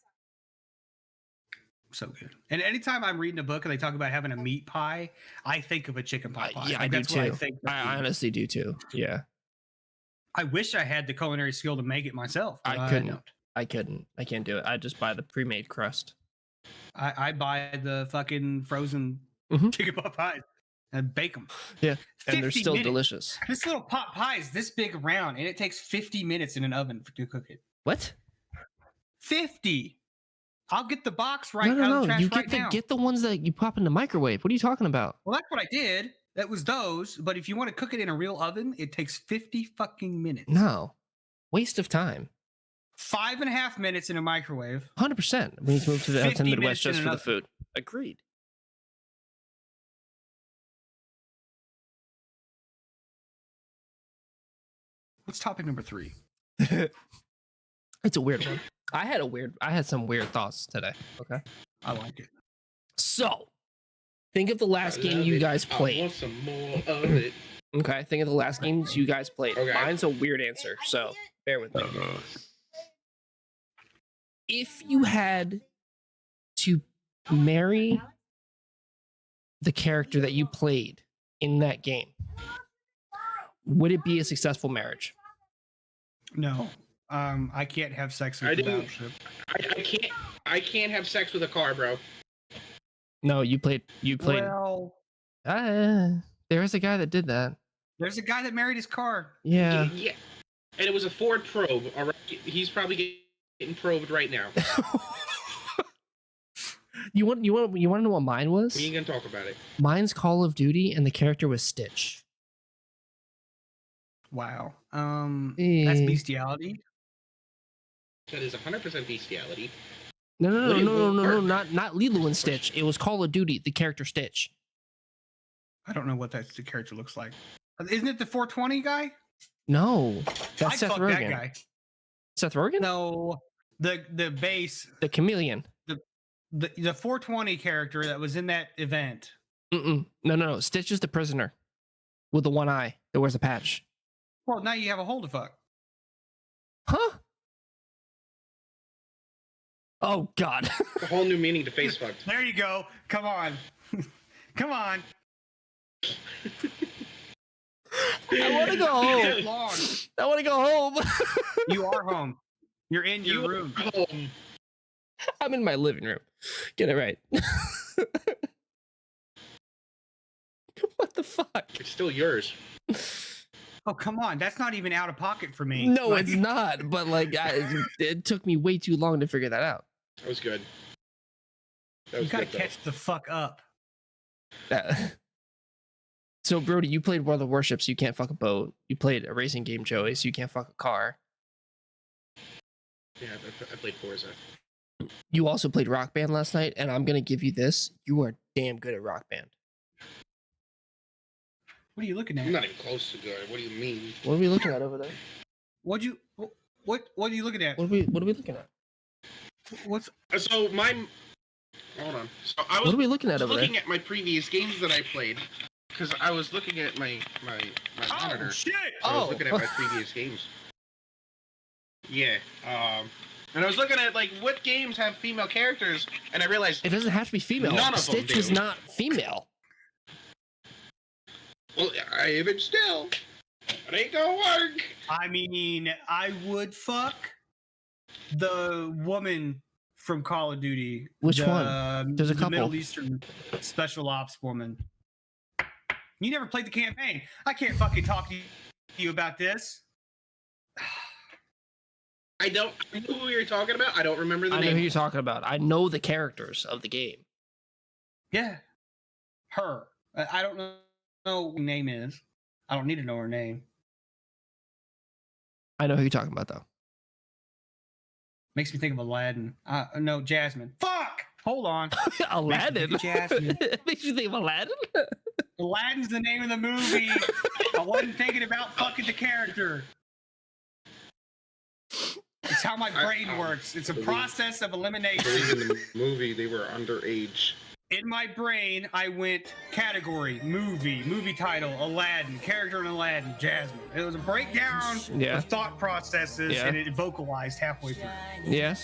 so good. And anytime I'm reading a book and they talk about having a meat pie, I think of a chicken pot pie. Yeah, I Like, do that's what too. think. I honestly do too. Yeah, I wish I had the culinary skill to make it myself. But I couldn't. don't. I couldn't. I can't do it. I just buy the pre-made crust. I buy the fucking frozen Mhm. chicken pot pies and bake them. Yeah, and they're 50 still minutes. delicious. This little pot pie is this big around, and it takes 50 minutes in an oven to cook it. What? 50. I'll get the box right no, out of no, the no. trash You right now. get the ones that you pop in the microwave. What are you talking about? Well, that's what I did. That was those. But if you want to cook it in a real oven, it takes 50 fucking minutes. No, waste of time. 5.5 minutes in a microwave. 100%. We need to move to the 50 Midwest minutes just in for the an food. Agreed. What's topic number 3? It's a weird one. I had some weird thoughts today. Okay. I like it. So, think of the last I game love you it. guys I played. want some more of it. Okay. Think of the last games you guys played. Okay. Mine's a weird answer, I so can't- bear with me. If you had to marry the character that you played in that game, would it be a successful marriage? No. I can't have sex with I the didn't- battleship. I can't have sex with a car, bro. No, you played. Well, There was a guy that did that. there's a guy that married his car. Yeah. Yeah. And it was a Ford probe. All right, he's probably getting probed right now. You want to know what mine was? We ain't gonna talk about it. Mine's Call of Duty, and the character was Stitch. Wow. Eh. That's bestiality. That is 100% bestiality. No, not Lilo and Stitch. It was Call of Duty, the character Stitch. I don't know what the character looks like. Isn't it the 420 guy? No, that's I'd Seth fuck Rogen. that guy. Seth Rogen? No, the base, The chameleon. the 420 character that was in that event. No. Stitch is the prisoner with the one eye that wears a patch. Well, now you have a hole to fuck. Huh? Oh God. A whole new meaning to face fucked. There you go. Come on. Come on. I want to go home. Long. I want to go home. You are home. You're in your room. Home. I'm in my living room. Get it right. What the fuck? It's still yours. Oh, come on. That's not even out of pocket for me. No, Like, it's not. But like, it took me way too long to figure that out. That was good. That You was gotta good, though. catch the fuck up. So Brody, you played World of Warship, so you can't fuck a boat. You played a racing game, Joey, so you can't fuck a car. Yeah, I played Forza. You also played Rock Band last night, and I'm gonna give you this. You are damn good at Rock Band. What are you looking at? I'm not even close to good. What do you mean? What are we looking at over there? What are you looking at? What are we looking at? What's So my... Hold on. So I was What are we looking at over there? looking at my previous games that I played. Because I was looking at my monitor. Oh shit! I was Oh. looking at my previous games. Yeah. And I was looking at like what games have female characters, and I realized It doesn't have to be female. None of them Stitch was do. not female. well, even still, it ain't gonna work. I mean, I would fuck the woman from Call of Duty. Which the, one? There's a the couple. Middle Eastern special ops woman. You never played the campaign. I can't fucking talk to you about this. I know who you're talking about. I don't remember the I know name. who you're talking about. I know the characters of the game. Yeah, her. I don't know what her name is. I don't need to know her name. I know who you're talking about, though. Makes me think of Aladdin. No, Jasmine. Fuck! Hold on. Aladdin. Makes me think of Jasmine. Makes you think of Aladdin? Aladdin's the name of the movie. I wasn't thinking about fucking the character. It's how my brain works. It's a process of I believe elimination. in the movie they were underage. In my brain, I went category, movie title, Aladdin, character in Aladdin, Jasmine. It was a breakdown Yeah. of thought processes, Yeah. and it vocalized halfway through. Yeah.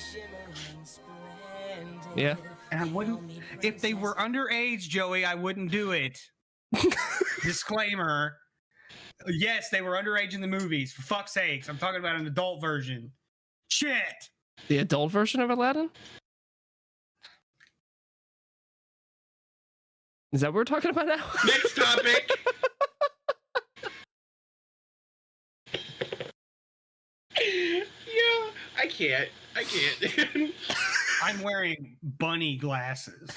Yeah. And I wouldn't, if they were underage, Joey, I wouldn't do it. Disclaimer. Yes, they were underage in the movies. For fuck's sakes, I'm talking about an adult version. Shit. The adult version of Aladdin? Is that what we're talking about now? Next topic. Yeah, I can't. I'm wearing bunny glasses.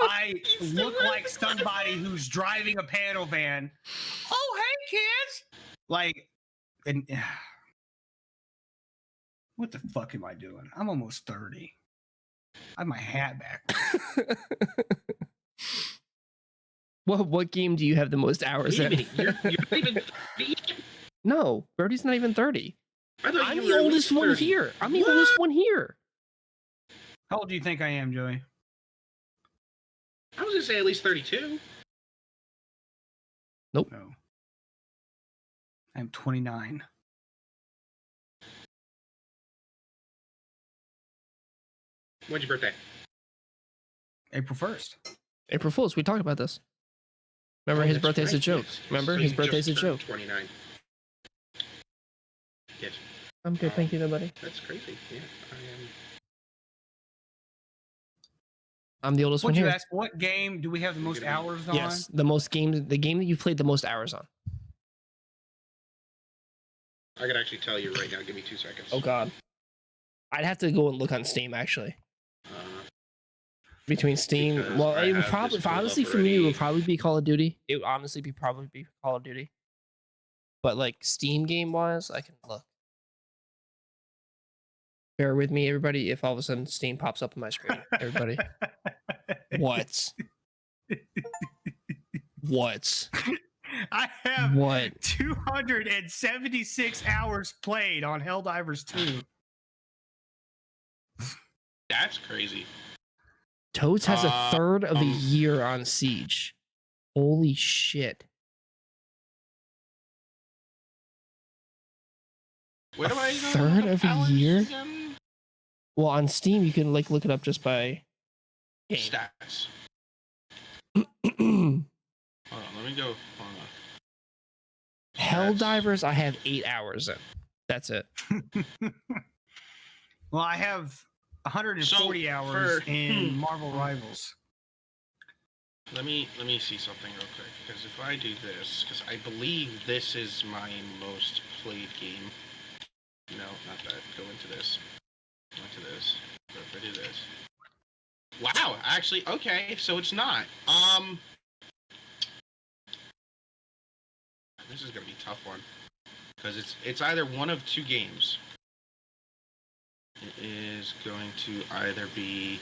I look like somebody who's driving a panel van. Oh, hey, kids! Like, and what the fuck am I doing? I'm almost 30. I have my hat back. What game do you have the most hours in? You're not even. No, Brody's not even 30. I thought I'm you the were at oldest least one 30. here. I'm the oldest one here. How old do you think I am, Joey? I was gonna say at least 32. No. I'm 29. When's your birthday? April 1st. April Fools, we talked about this. Remember, his That's birthday's a right, joke. yes. Remember, So his you birthday's a just joke. turned 29. Yes, I'm good, thank you, nobody. that's crazy. Yeah, I am. I'm the oldest one What'd you here. ask? What game do we have the most hours on? Yes, the game that you've played the most hours on. I can actually tell you right now. Give me 2 seconds. Oh God, I'd have to go and look on Steam actually. Between Steam, Because well, I it would have probably, this pulled up honestly, for me, it already. would probably be Call of Duty. It would honestly be Call of Duty. But like Steam game wise, I can look. Bear with me, everybody. If all of a sudden Steam pops up on my screen, everybody. What? What? I have What? 276 hours played on Helldivers 2. That's crazy. Toads has a third of a um, year on Siege. Holy shit. Where A do I third of a hours year? again? Well, on Steam, you can like look it up just by game. Stats. Hold on, let me go. Hold on. Helldivers, I have 8 hours in. That's it. Well, I have 140 So, hours for- in Marvel Rivals. Let me see something real quick, because if I do this, because I believe this is my most played game. No, not that. Go into this. Go into this. But if I do this. Wow, actually, okay, so it's not. This is gonna be a tough one, because it's either one of two games. It is going to either be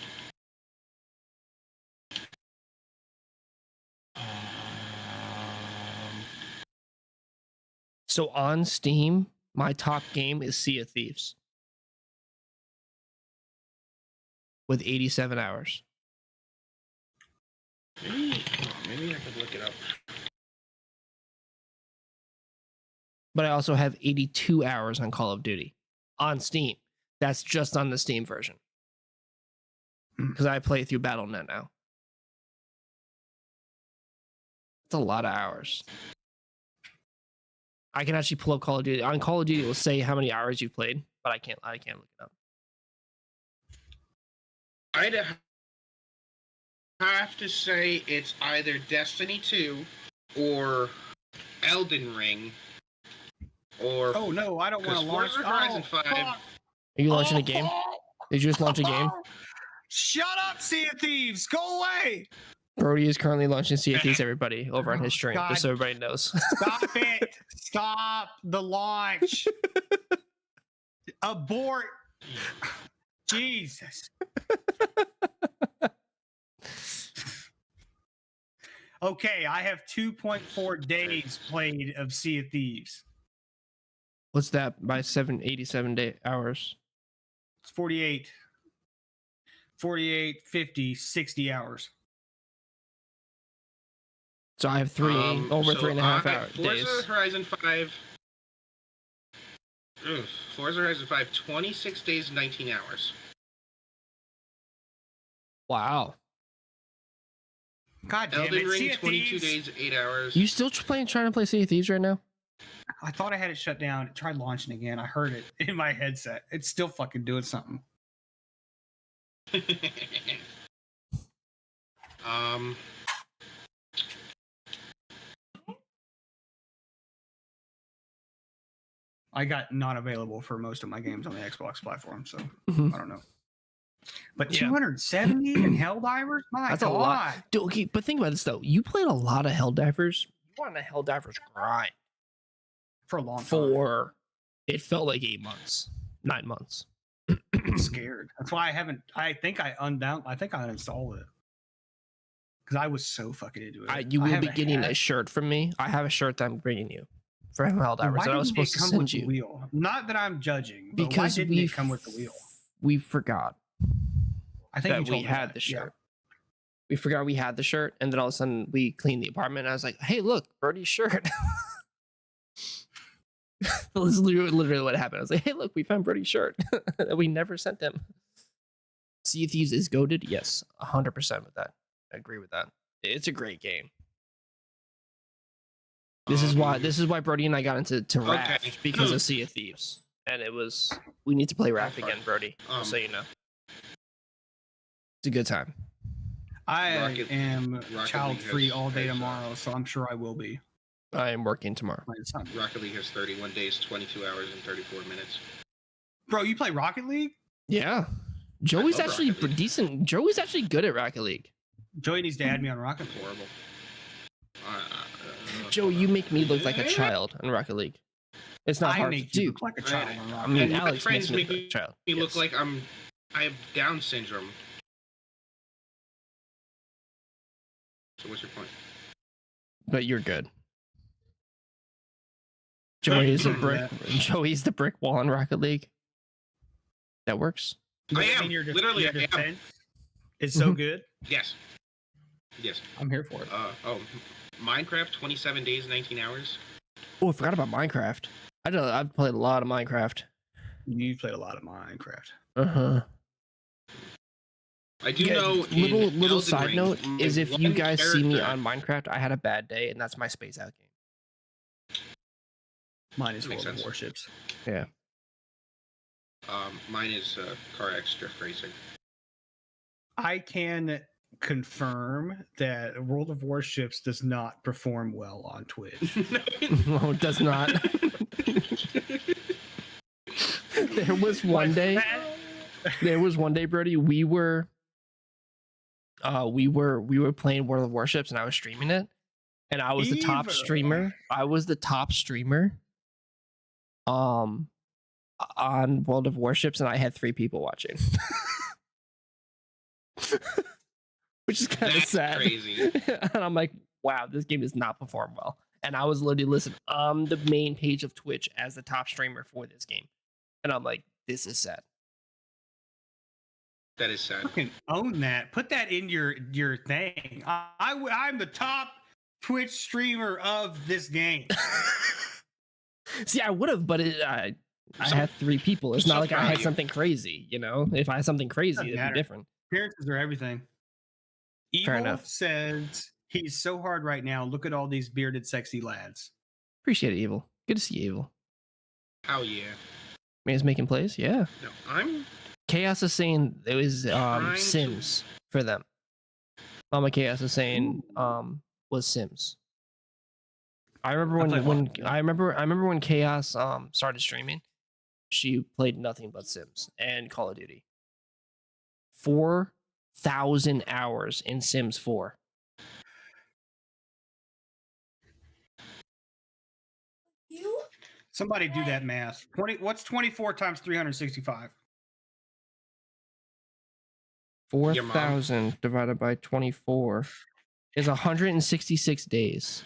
So on Steam, my top game is Sea of Thieves with 87 hours. maybe I could look it up. But I also have 82 hours on Call of Duty on Steam. That's just on the Steam version. Because I play through Battle.net now. It's a lot of hours. I can actually pull up Call of Duty. On Call of Duty, it will say how many hours you played, but I can't look it up. I'd have to say it's either Destiny 2 or Elden Ring or Oh no, I don't want to launch Forza Horizon 5. fuck. Are you launching a game? Did you just launch a game? Shut up, Sea of Thieves! Go away! Brody is currently launching Sea of Thieves, everybody, over on his stream, God. just so everybody knows. Stop it! Stop the launch! Abort! Jesus. Okay, I have 2.4 days played of Sea of Thieves. What's that by 87 hours? It's 48, 50, 60 hours. So I have over 3.5 hours days. Forza Horizon 5. Forza Horizon 5, 26 days, 19 hours. Wow. God damn Elden it, Ring, Sea of 22 Thieves. days, 8 hours. You still trying to play Sea of Thieves right now? I thought I had it shut down. It tried launching again. I heard it in my headset. It's still fucking doing something. I got not available for most of my games on the Xbox platform, so Mhm. I don't know. But Yeah. 270 in Helldivers? My That's God. a lot. Dude, okay, but think about this though. You played a lot of Helldivers. You were on a Helldivers grind For a long time. for it felt like 8 months, 9 months. I'm scared. That's why I haven't. I think I uninstalled it because I was so fucking into it. You I will have be getting hat. a shirt from me. I have a shirt that I'm bringing you from Helldivers Why that I was didn't it supposed to come send with the you wheel? Not that I'm judging, but because why didn't it come with the wheel? we forgot I think you that told we me had that. the Yeah. shirt. We forgot we had the shirt, and then all of a sudden we cleaned the apartment. And I was like, "Hey, look, Brody's shirt." This is literally what happened. I was like, "Hey, look, we found Brody's shirt that we never sent him." Sea of Thieves is goated. Yes, 100% with that. I agree with that. It's a great game. This is why Brody and I got into Raft because of Sea of Thieves, and we need to play Raft again, Brody. Just so you know, it's a good time. I Rocket am League child free has- all day has, tomorrow, so I'm sure I will be. I am working tomorrow. It's not- Rocket League has 31 days, 22 hours, and 34 minutes. Bro, you play Rocket League? Yeah. Joey's love actually Rocket League. decent. Joey's actually good at Rocket League. Joey needs to add me on Rocket League. Horrible. Joey, you make me look like a child in Rocket League. It's not I hard to make you do. look like a child on I Rocket mean, League. my Alex friends makes me make look like a child. You look Yes. like I have Down syndrome. So what's your point? But you're good. Joey's a brick. Joey's the brick wall in Rocket League. That works. I am. Your Literally, I am. defense is so Mhm. good. Yes. Yes. I'm here for it. Minecraft, 27 days, 19 hours. Oh, I forgot about Minecraft. I've played a lot of Minecraft. You played a lot of Minecraft. Uh-huh. I do know. in Little Elden side Ring, note my is if you one guys see me character- on Minecraft, I had a bad day, and that's my space out game. Mine is Makes World of sense. Warships. Mine is Car X Drift Racing. I can confirm that World of Warships does not perform well on Twitch. No, it does not. There was one day. There was one day, Brody. We were playing World of Warships, and I was streaming it, and I was the top Evil. streamer. I was the top streamer. On World of Warships, and I had 3 people watching, which is kind of That's sad. crazy. And I'm like, wow, this game does not perform well. And I was literally listed on the main page of Twitch as the top streamer for this game, and I'm like, this is sad. That is sad. Fucking own that. Put that in your thing. I'm the top Twitch streamer of this game. See, I would have, but I had 3 people. It's not like I had value. something crazy, you know. If I had something crazy, Doesn't it'd matter. be different. Appearances are everything. Fair Evil enough. says he's so hard right now. Look at all these bearded, sexy lads. Appreciate it, Evil. Good to see you, Evil. Hell yeah. Man's making plays, yeah. No, I'm. Chaos is saying it was Trying to- Sims for them. Mama Chaos is saying was Sims. I remember I played when one. I remember when Chaos started streaming, she played nothing but Sims and Call of Duty. 4,000 hours in Sims 4. You? Somebody do that math. What's 24 times 365? 4,000 divided by 24 is 166 days.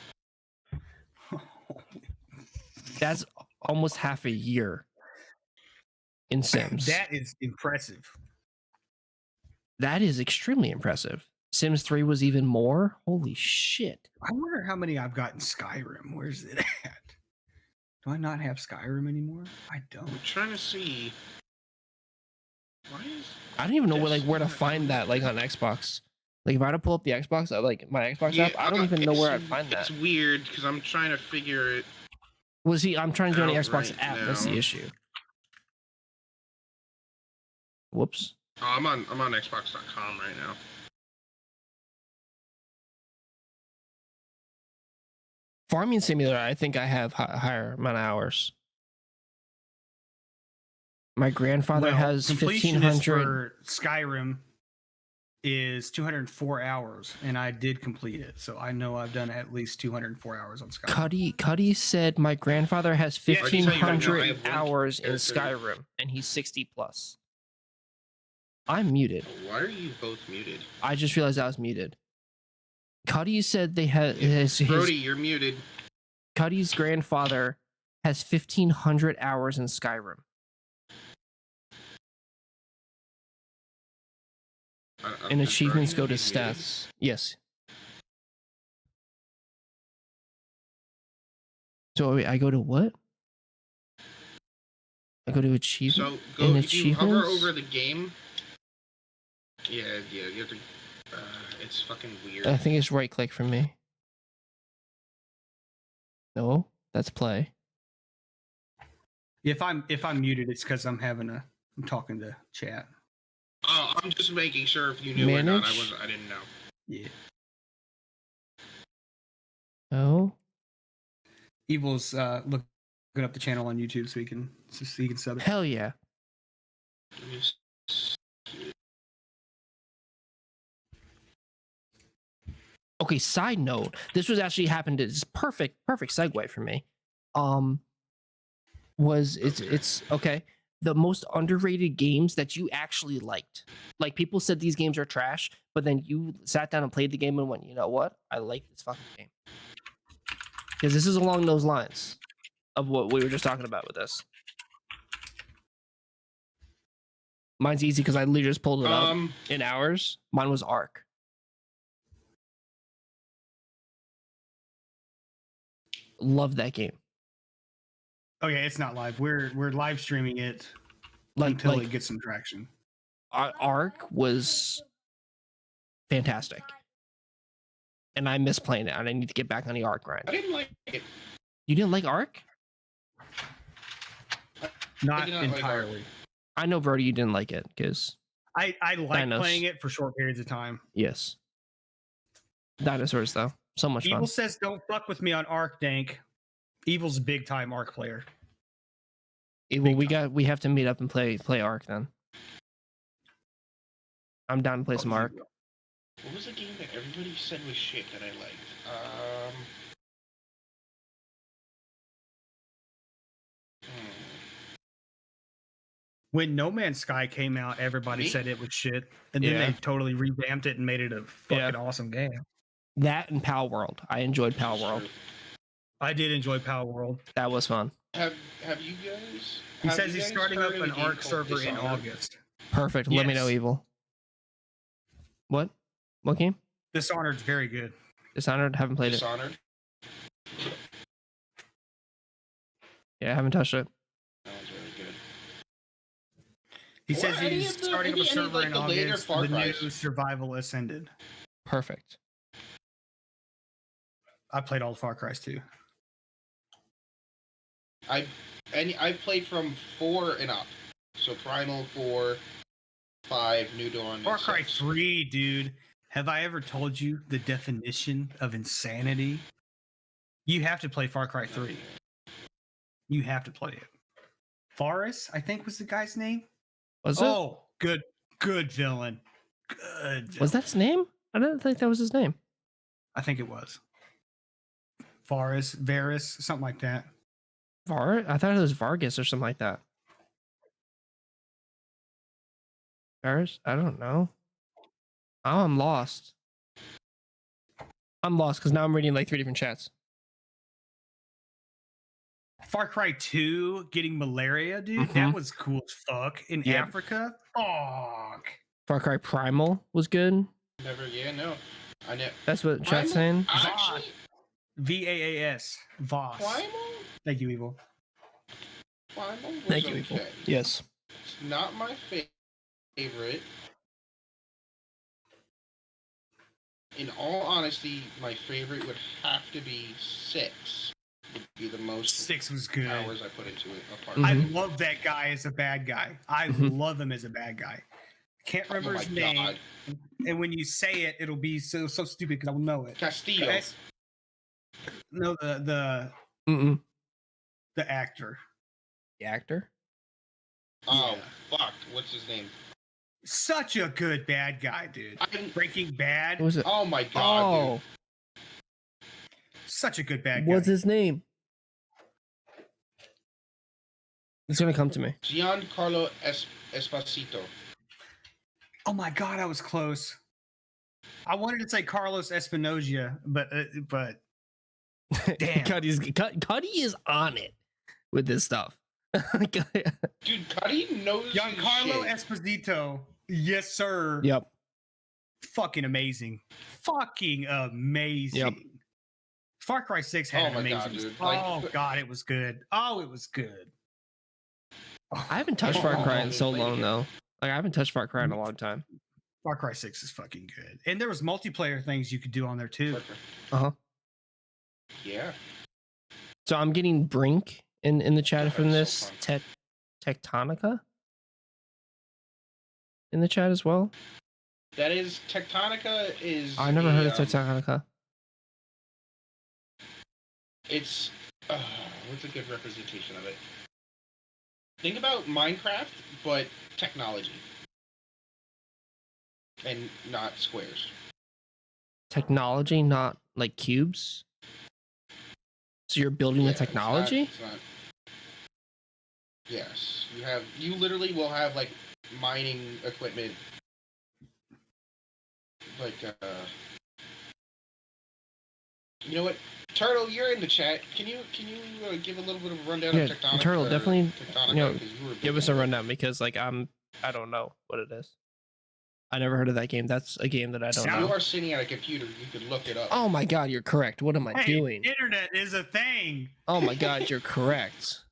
That's almost half a year in Sims. That is impressive. That is extremely impressive. Sims 3 was even more. Holy shit. I wonder how many I've got in Skyrim. Where's it at? Do I not have Skyrim anymore? I don't. I'm trying to see. Why is? I don't even know Yes. where to find that like on Xbox. Like if I had to pull up the Xbox, like my Xbox app, I don't even know where I'd find that. It's weird because I'm trying to figure it. Well, see, I'm trying to do an out Xbox right app. That's the now. issue. Whoops. Oh, I'm on Xbox.com right now. Farming Simulator, I think I have higher amount of hours. My grandfather Well, has completionist 1,500. for Skyrim is 204 hours, and I did complete it, so I know I've done at least 204 hours on Skyrim. Cuddy said my grandfather has Yeah, I can tell you right now, I 1,500 have one hours in character. Skyrim, and he's 60 plus. I'm muted. Why are you both muted? I just realized I was muted. Cuddy said they had his Brody, you're muted. Cuddy's grandfather has 1,500 hours in Skyrim. And achievements go to He's muted. stats. Yes. So wait, I go to what? I go to achievement. So go in if you hover achievements? over the game. Yeah, you have to. It's fucking weird. I think it's right click for me. No, that's play. If I'm muted, it's because I'm talking to chat. Oh, I'm just making sure if you knew or not. Manage? I didn't know. Yeah. No. Evil's looking up the channel on YouTube so he can sub it. Hell yeah. Okay, side note, this was actually happened. It's perfect segue for me. It's okay. The most underrated games that you actually liked. Like people said these games are trash, but then you sat down and played the game and went, you know what? I like this fucking game. Because this is along those lines of what we were just talking about with this. Mine's easy because I literally just pulled it up in hours. Mine was Ark. Love that game. Okay, it's not live. We're live streaming it Like until it gets some traction. Ark was fantastic, and I miss playing it. And I need to get back on the Ark grind. I didn't like it. You didn't like Ark? Not I did not like entirely. Ark. I know, Brody, you didn't like it because I like Dinos. playing it for short periods of time. yes, dinosaurs though, so much Evil fun. says, "Don't fuck with me on Ark, Dank." Evil's a big time Ark player. Well, we have to meet up and play Ark then. I'm down to play some Ark. What was the game that everybody said was shit that I liked? When No Man's Sky came out, everybody Me? said it was shit, and then Yeah. they totally revamped it and made it a fucking awesome game. That and Pal World. I enjoyed Pal World. I did enjoy Power World. That was fun. Have you guys? He have says you he's guys starting up heard of an a game Ark called server in Dishonored? August. Perfect. Let me know, Yes. Evil. What game? Dishonored's very good. Dishonored. Haven't played it. Dishonored. Yeah, I haven't touched it. That was really good. He Or says any he's of the- starting up a any of, server like, in the later August. Far The new Cry's. Survival Ascended. Perfect. I played all the Far Cry's too. I've played from 4 and up. So Primal 4, 5, New Dawn. and Far Cry 6. 3, dude. Have I ever told you the definition of insanity? You have to play Far Cry 3. You have to play it. Forrest, I think was the guy's name. Was it? Oh, good villain. Good villain. Was that his name? I didn't think that was his name. I think it was. Forrest, Varys, something like that. I thought it was Vargas or something like that. Vargas? I don't know. Oh, I'm lost. I'm lost because now I'm reading like 3 different chats. Far Cry 2 getting malaria, dude. Mhm. That was cool as fuck. In Yep. Africa. Fuck. Far Cry Primal was good. Never, yeah, no. I know. That's what chat's saying. Actually, VAAS. Voss. Primal? Thank you, Evil. Primal was Thank you, okay. Evil. Yes. It's not my favorite. In all honesty, my favorite would have to be 6. Would be the most 6 was good. hours I put into it. Apart Mhm. I from love that guy as a bad guy. I Mhm. love him as a bad guy. Can't remember oh his my name. God. And when you say it, it'll be so stupid because I will know it. Castillo. Okay? No, the Mm-mm. actor. The actor? Oh, Yeah. fuck. What's his name? Such a good bad guy, dude. Breaking Bad. What was it? Oh my god, Oh, Such a good bad guy. what's his name? It's gonna come to me. dude. Giancarlo Esposito. Oh my god, I was close. I wanted to say Carlos Espinosa, but damn. Cuddy is on it with this stuff. Dude, Cuddy knows his Giancarlo shit. Esposito. Yes, sir. Yep. Fucking amazing. Fucking amazing. Yep. Far Cry 6 had Oh my amazing. God, dude. Oh Like- god, it was good. Oh, it was good. I haven't touched Oh, Far Cry oh, in so wait, long yeah. though. Like I haven't touched Far Cry in a long time. Far Cry 6 is fucking good. And there was multiplayer things you could do on there too. Uh-huh. Yeah. So I'm getting Brink in the chat Oh, from that's so this Tectonica in the chat as well. That is Tectonica is I never heard of a, Tectonica. It's What's a good representation of it? Think about Minecraft, but technology. And not squares. Technology, not like cubes. So you're building the technology? It's not. Yes. You literally will have like mining equipment. Like you know what? Turtle, you're in the chat. Can you give a little bit of a rundown of Tectonic? Turtle, definitely Tectonica, give us a rundown because like I don't know what it is. I never heard of that game. That's a game that I don't know. You are sitting at a computer. You could look it up. Oh my god, you're correct. What am I doing? Internet is a thing. Oh my god, you're correct.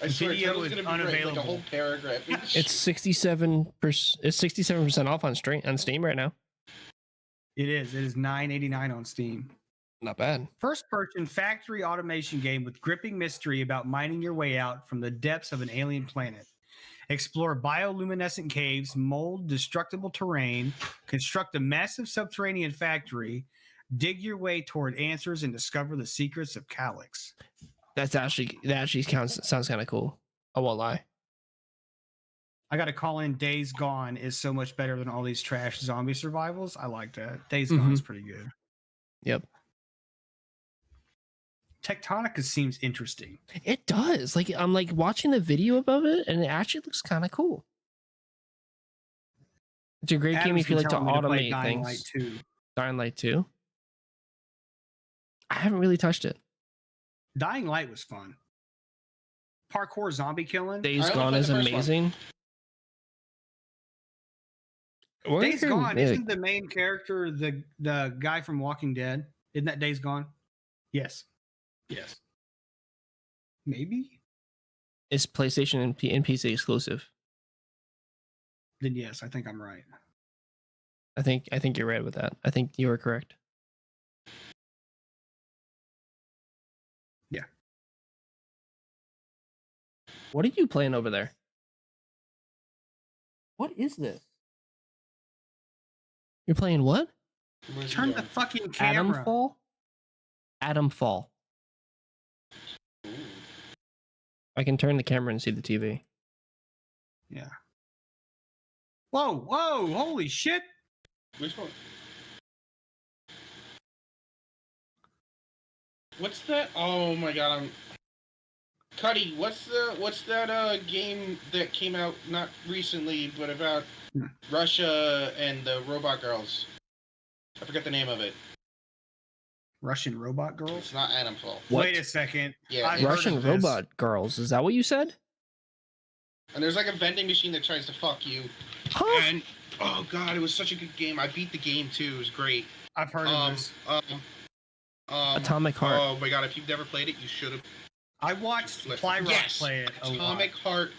I swear, Video Turtle's is gonna be great, like a unavailable. whole paragraph. It's 67%. It's 67% off on Steam right now. It is. It is $9.89 on Steam. Not bad. First person factory automation game with gripping mystery about mining your way out from the depths of an alien planet. Explore bioluminescent caves, mold destructible terrain, construct a massive subterranean factory, dig your way toward answers, and discover the secrets of Calyx. That actually sounds kind of cool. I won't lie. I got to call in Days Gone is so much better than all these trash zombie survivals. I like that. Days Gone is pretty good. Yep. Tectonica seems interesting. It does. Like I'm like watching the video of it, and it actually looks kind of cool. It's a great game if you like to automate Dying things. Light 2. Dying Light 2. I haven't really touched it. Dying Light was fun. Parkour zombie killing. Days Gone is amazing. Days Gone isn't the main character the guy from Walking Dead? Isn't that Days Gone? Yes. Yes. Maybe? It's PlayStation and PC exclusive. Then yes, I think I'm right. I think you're right with that. I think you are correct. Yeah. What are you playing over there? What is this? You're playing what? Turn the fucking camera. Adamfall. I can turn the camera and see the TV. Yeah. Whoa, holy shit. Which one? What's that? Oh my god, I'm Cuddy, what's that game that came out not recently but about Russia and the robot girls? I forgot the name of it. Russian robot girls? It's not Adamfall. What? Wait a second. Yeah, Russian robot girls. Is that what you said? And there's like a vending machine that tries to fuck you. Huh? And oh god, it was such a good game. I beat the game too. It was great. I've heard of this. Atomic Heart. Oh my god, if you've never played it, you should have. I watched Plyrock play it a lot. Atomic Heart.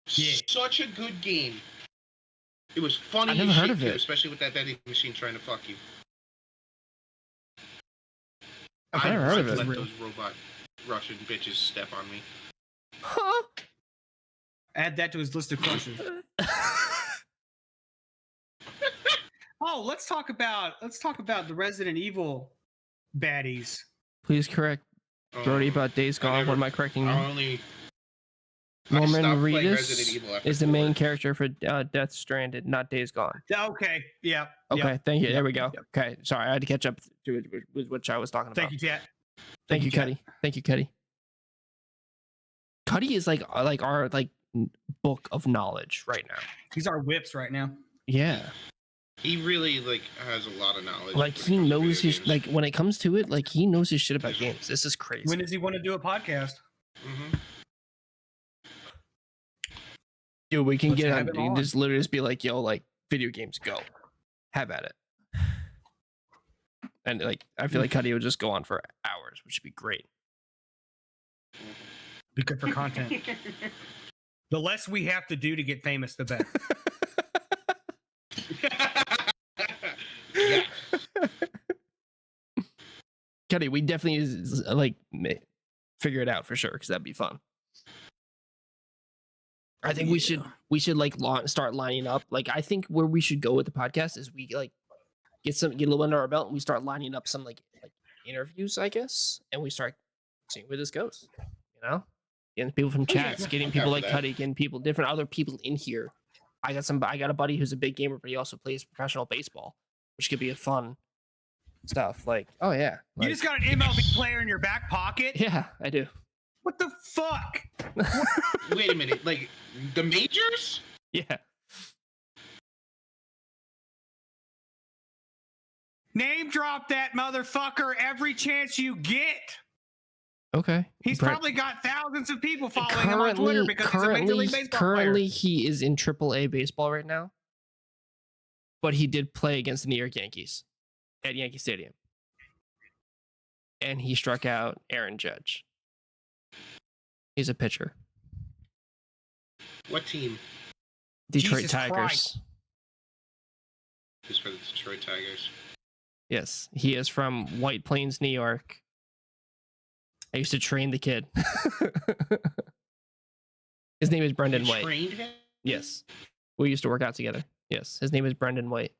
Yeah. Such a good game. It was funny. I never as heard shit, of it. too, especially with that vending machine trying to fuck you. I never heard of it. Let those robot Russian bitches step on me. Huh? Add that to his list of crushes. Oh, let's talk about the Resident Evil baddies. Please correct Brody about Days Gone. What am I correcting you? I Norman stopped playing Reedus Resident Evil after is the 4. main character for Death Stranded, not Days Gone. Okay, yeah. Okay, thank you. Yep, There we go. yep. Okay, sorry, I had to catch up to it, which I was talking about. Thank you, Cat. Thank you, Cat. Cuddy. Thank you, Cuddy. Cuddy is like our book of knowledge right now. He's our whips right now. Yeah, He really has a lot of knowledge. like when it he comes to knows video his games. when it comes to it, he knows his shit about games. This is crazy. When does he want to do a podcast? Mhm. Dude, we can Let's get have on. him on. Just literally just be like, yo, video games, go, have at it. And I feel like Cuddy would just go on for hours, which would be great. Be good for content. The less we have to do to get famous, the better. Yeah. Cuddy, we definitely figure it out for sure because that'd be fun. I think we should like start lining up. Like I think where we should go with the podcast is we like get a little under our belt and we start lining up some like interviews, I guess, and we start seeing where this goes. You know, getting people from chats, getting people like Cuddy, getting people different other people in here. I got a buddy who's a big gamer, but he also plays professional baseball, which could be a fun stuff. Like, oh yeah, You just got an MLB player in your back pocket? yeah, I do. What the fuck? Wait a minute, like the majors? Yeah. Name drop that motherfucker every chance you get. Okay. He's probably got thousands of people following him on Twitter because he's a Major League Baseball currently player. he is in AAA baseball right now, but he did play against the New York Yankees at Yankee Stadium, and he struck out Aaron Judge. He's a pitcher. What team? Detroit Jesus Tigers. Christ. Is for the Detroit Tigers. Yes, he is from White Plains, New York. I used to train the kid. His name is Brendan You White. trained him? Yes. We used to work out together. Yes. His name is Brendan White.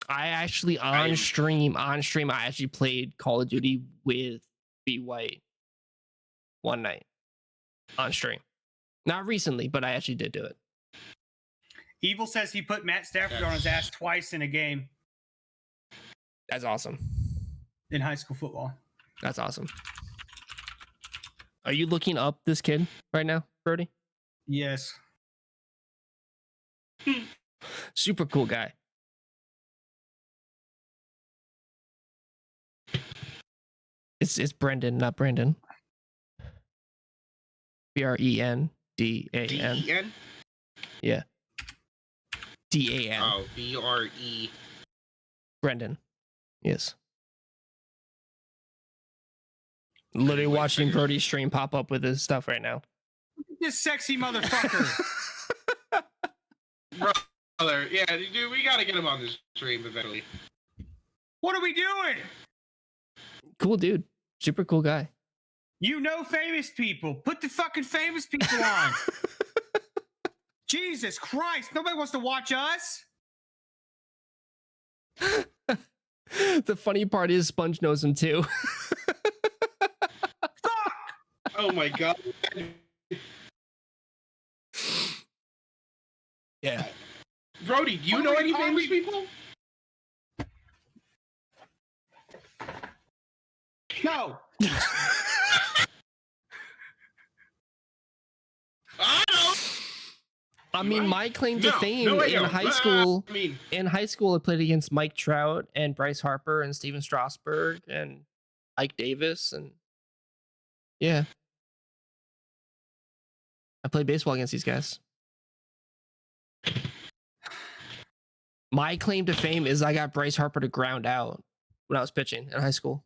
I actually on stream, I actually played Call of Duty with B White one night on stream. Not recently, but I actually did do it. Evil says he put Matt Stafford on his ass twice in a game That's awesome. in high school football. That's awesome. Are you looking up this kid right now, Brody? Yes. Super cool guy. It's Brendan, not Brandon. BrenDan. D-E-N? Yeah. DAN. Oh, B-R-E. Brendan. Yes. Literally Wait, watching second. Brody's stream pop up with his stuff right now. This sexy motherfucker. Brother, yeah, dude, we gotta get him on this stream eventually. What are we doing? Cool dude. Super cool guy. You know famous people. Put the fucking famous people on. Jesus Christ. Nobody wants to watch us. The funny part is Sponge knows him too. Oh my god. Yeah. Brody, do you know any famous people? No. I don't. I mean, my claim to fame I in don't. high school. I mean, In high school, I played against Mike Trout and Bryce Harper and Steven Strasburg and Ike Davis and yeah, I played baseball against these guys. My claim to fame is I got Bryce Harper to ground out when I was pitching in high school.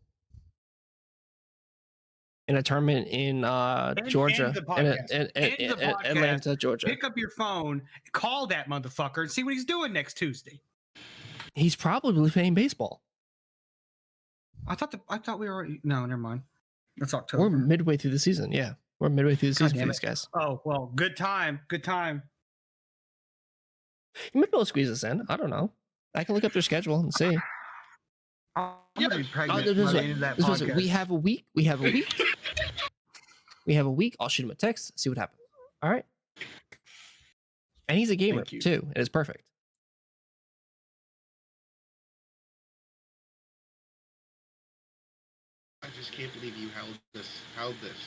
In a tournament in Georgia, end the podcast. in End the podcast. Atlanta, Georgia. Pick up your phone, call that motherfucker, and see what he's doing next Tuesday. He's probably playing baseball. I thought we were already. No, never mind. That's October. We're midway through the season. Yeah, we're midway through the God season for damn these guys. Oh well, good time. Good time. You might be able to squeeze us in. I don't know. I can look up their schedule and see. I'm gonna be pregnant this by is the what- end of that this is what- podcast. we have a week. We have a week. We have a week. I'll shoot him a text. See what happens. All right. And he's a gamer Thank you. too. And it's perfect. I just can't believe you held this.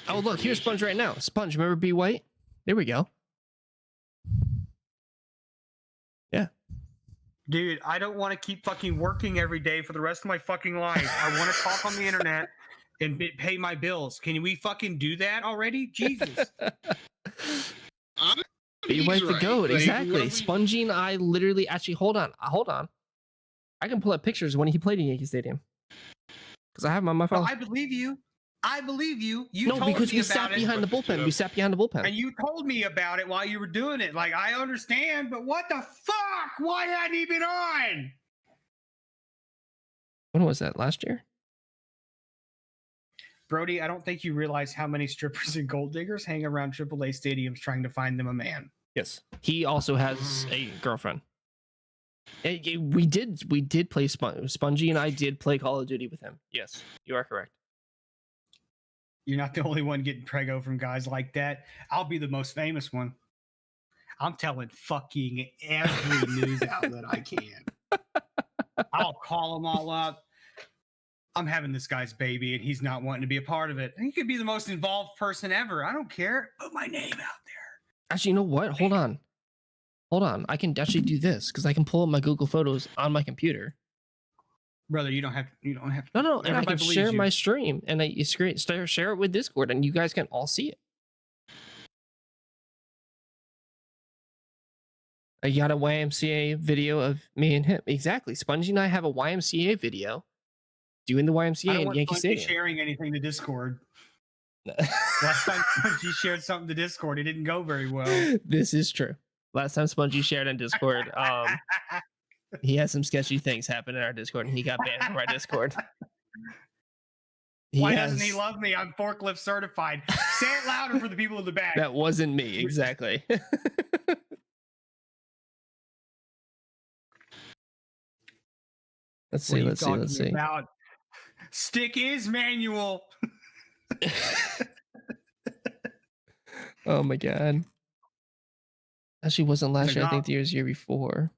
Oh look, here's Sponge right now. Sponge, remember B White? There we go. Dude, I don't want to keep fucking working every day for the rest of my fucking life. I want to talk on the internet and pay my bills. Can we fucking do that already? Jesus. B White the goat. Like, Exactly. what are we- Spongy and I literally actually hold on. I can pull up pictures when he played in Yankee Stadium. Because I have them on my phone. Well, I believe you. I believe you. You No, told because me we about sat it, behind the bullpen. We sat behind the bullpen. and you told me about it while you were doing it. Like, I understand, but what the fuck? Why hadn't he been on? When was that? Last year? Brody, I don't think you realize how many strippers and gold diggers hang around AAA stadiums trying to find them a man. Yes. He also has a girlfriend. We did play Spongy and I did play Call of Duty with him. Yes, you are correct. You're not the only one getting prego from guys like that. I'll be the most famous one. I'm telling fucking every news outlet I can. I'll call them all up. I'm having this guy's baby and he's not wanting to be a part of it. He could be the most involved person ever. I don't care. Put my name out there. Actually, you know what? Hold on. I can actually do this because I can pull up my Google Photos on my computer. Brother, you don't have No, and I can Everybody share believes you. my stream and share it with Discord, and you guys can all see it. I got a YMCA video of me and him. Exactly. Spongy and I have a YMCA video doing the I YMCA don't in want Yankee Spongy Stadium. sharing anything to Discord. Last time Spongy shared something to Discord, it didn't go very well. This is true. Last time Spongy shared on Discord, he had some sketchy things happen in our Discord, and he got banned from our Discord. Why doesn't he love me? I'm forklift certified. Say it louder for the people in the back. That wasn't me, exactly. Let's What are see. you Let's see. talking Let's see. about? Stick is manual. Oh my god. Actually, wasn't last year. I think not- the year before.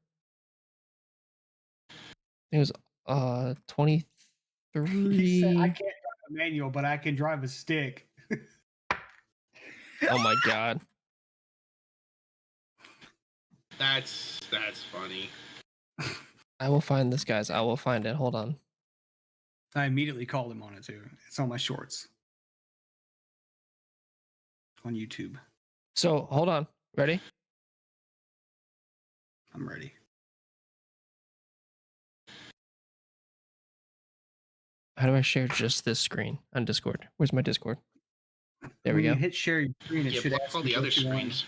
It was He said, 23. I can't drive a manual, but I can drive a stick. Oh my god. That's funny. I will find this, guys. I will find it. Hold on. I immediately called him on it too. It's on my shorts. On YouTube. So hold on. Ready? I'm ready. How do I share just this screen on Discord? Where's my Discord? There we When go. You hit share your screen. It Yeah, should block ask all you the other what you want. screens.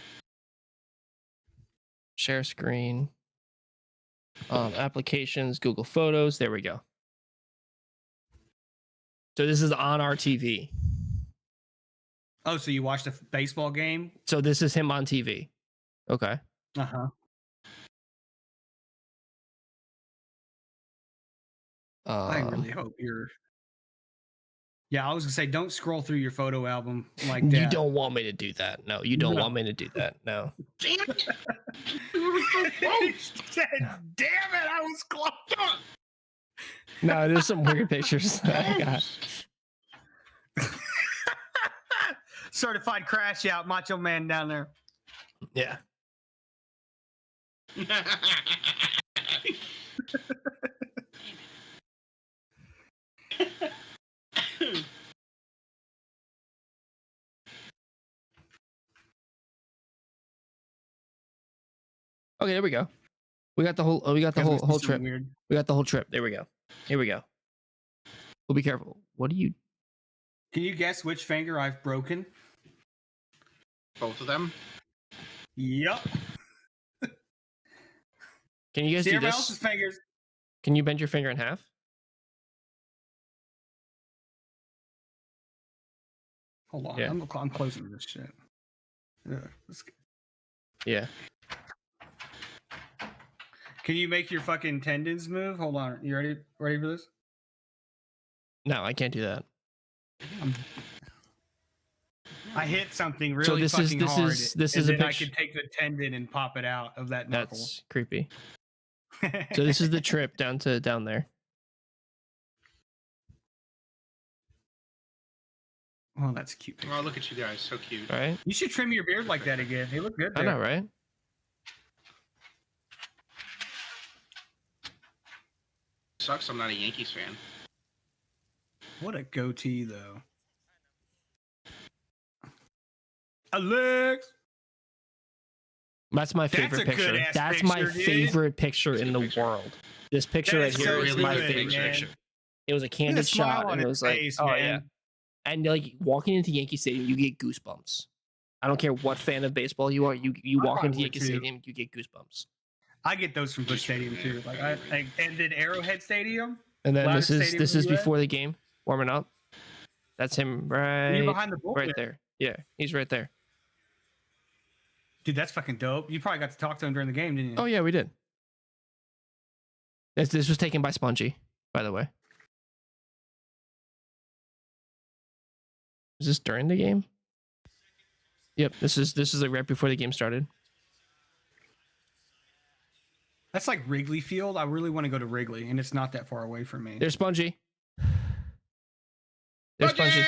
Share screen. Applications, Google Photos. There we go. So this is on our TV. Oh, so you watched a baseball game? So this is him on TV. Okay. Uh huh. I really hope you're. Yeah, I was gonna say, don't scroll through your photo album like that. You don't want me to do that. No, you don't No. want me to do that. No. Damn it! We were so close. Damn it! I was close. No, there's some weird pictures that I got. Certified crash out, Macho Man down there. Yeah. Okay, there we go. We got the whole. We got the Guys, we whole see something trip. Weird. We got the whole trip. There we go. Here we go. We'll be careful. What do you? Can you guess which finger I've broken? Both of them. Yep. Can you guys See do everybody this? else's fingers. Can you bend your finger in half? Hold on. Yeah. I'm closing this shit. Let's Yeah. Can you make your fucking tendons move? Hold on. You ready? Ready for this? No, I can't do that. I hit something really So this is- fucking this hard. is- this and is a then I picture- could take the tendon and pop it out of that knuckle. That's creepy. So this is the trip down there. Oh, that's a cute. Picture. Oh, look at you guys, so cute. Right? You should trim your beard like that again. They look good. I There. know, right? Sucks. I'm not a Yankees fan. What a goatee, though. Alex. That's my That's favorite a picture. good-ass That's my picture, dude. favorite picture It's a in good the picture. world. This picture That right is here so is really my good favorite man. picture. It was a Look at the candid smile shot, on and it his was like, face, oh man. yeah. And like walking into Yankee Stadium, you get goosebumps. I don't care what fan of baseball you are. You I walk probably into would Yankee too. Stadium, you get goosebumps. I get those from Busch Stadium too. Like and then Arrowhead Stadium. And then Loudest this stadium is in the US? before the game, warming up. That's him You're right, behind the bullpen. right there. Yeah, he's right there. Dude, that's fucking dope. You probably got to talk to him during the game, didn't you? Oh yeah, we did. This was taken by Spongy, by the way. Is this during the game? Yep, this is like right before the game started. That's like Wrigley Field. I really want to go to Wrigley, and it's not that far away from me. There's Spongy. There's Spongy.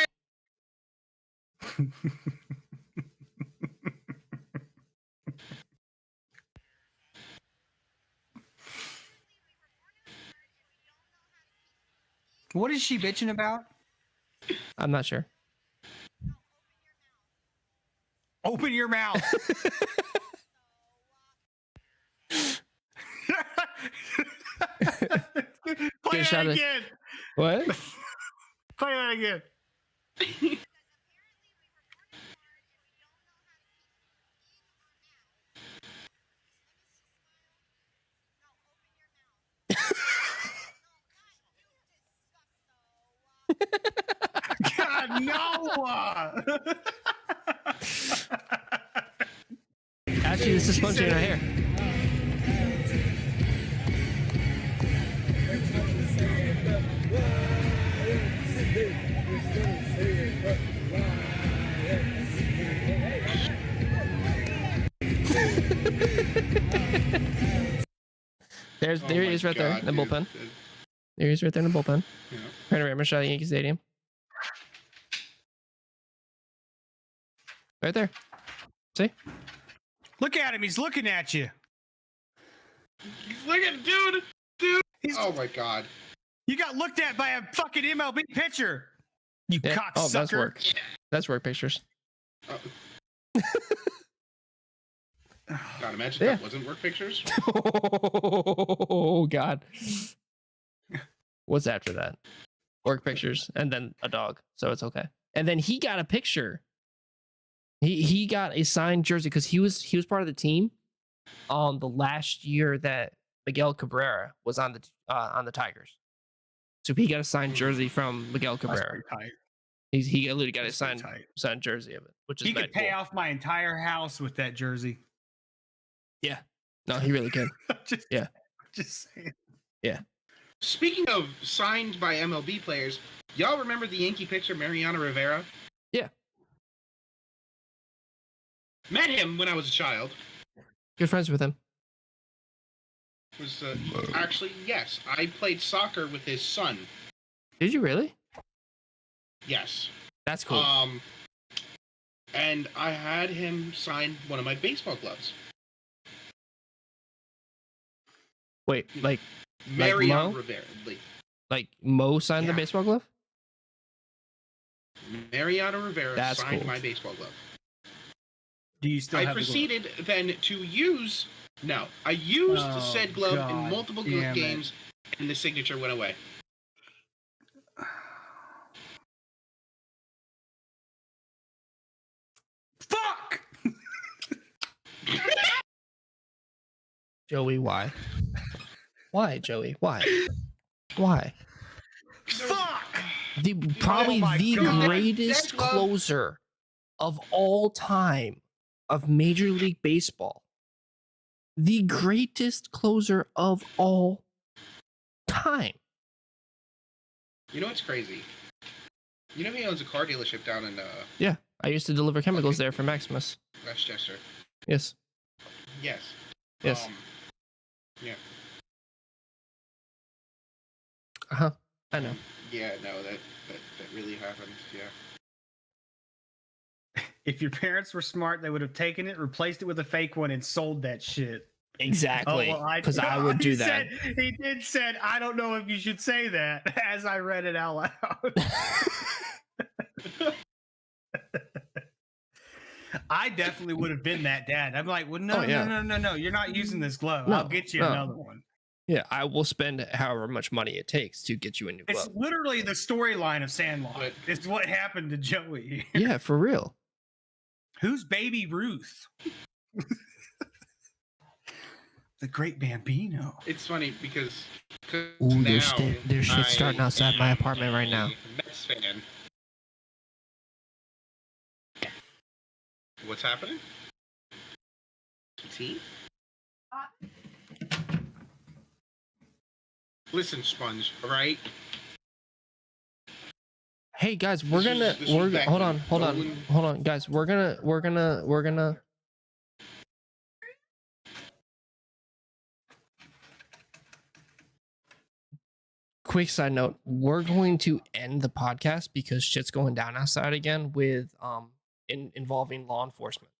What is she bitching about? I'm not sure. Open your mouth. Play Good shot that of- again. What? Play that again. God, no. Actually, this is Spongy right here. There he is right there in the bullpen. There he is right there in the bullpen. Yeah. Panorama shot at Yankee Stadium. Right there. See? Look at him. He's looking at you. Look at dude. He's, Oh my god. You got looked at by a fucking MLB pitcher. You Yeah. cocksucker. Oh, that's work. That's work pictures. God, imagine Yeah. that wasn't work pictures. Oh God. What's after that? Work pictures and then a dog. So it's okay. And then he got a picture. He got a signed jersey because he was part of the team the last year that Miguel Cabrera was on the Tigers. So he got a signed jersey from Miguel That's Cabrera. pretty tight. He literally got a That's pretty signed tight. jersey of it, which is He could cool. pay off my entire house with that jersey. Yeah. No, he really could. just, Yeah. Just saying. Speaking of signed by MLB players, y'all remember the Yankee pitcher Mariano Rivera? Yeah. Met him when I was a child. Good friends with him. Was actually, yes, I played soccer with his son. Did you really? Yes. That's cool. And I had him sign one of my baseball gloves. Wait, like Mariano Mo? Rivera. Mo signed the Yeah. baseball glove? Mariano Rivera That's signed cool. my baseball glove. Do you still I have the glove? proceeded then to use. No, I used Oh, said glove in God multiple damn it. games, and the signature went away. Fuck! Joey, why? Why, Joey? Why? Why? Fuck! Probably my the God. greatest That glove- closer of all time of Major League Baseball. The greatest closer of all time. You know what's crazy? You know he owns a car dealership down in Yeah, I used to deliver chemicals there for Maximus. Westchester. Yes. Yes. Yes. Yeah. Uh-huh. I know. Yeah. No, that really happened. Yeah. If your parents were smart, they would have taken it, replaced it with a fake one, and sold that shit. Exactly. Oh, well, Because I would do he that. He did said, I don't know if you should say that, as I read it out loud. I definitely would have been that dad. I'm like, well, no, Oh, yeah. no. You're not using this glove. No, I'll get you no. another one. Yeah, I will spend however much money it takes to get you a new It's glove. literally the storyline of Sandlot. But- It's what happened to Joey. Yeah, for real. Who's Baby Ruth? The Great Bambino. It's funny because. Ooh, there's now shit starting I outside my am apartment right now. a Mets fan. What's happening? Tea? Listen, Sponge, alright? Hey guys, This was back hold when on, hold no on, one- hold on, guys. We're gonna. Quick side note: we're going to end the podcast because shit's going down outside again with involving law enforcement.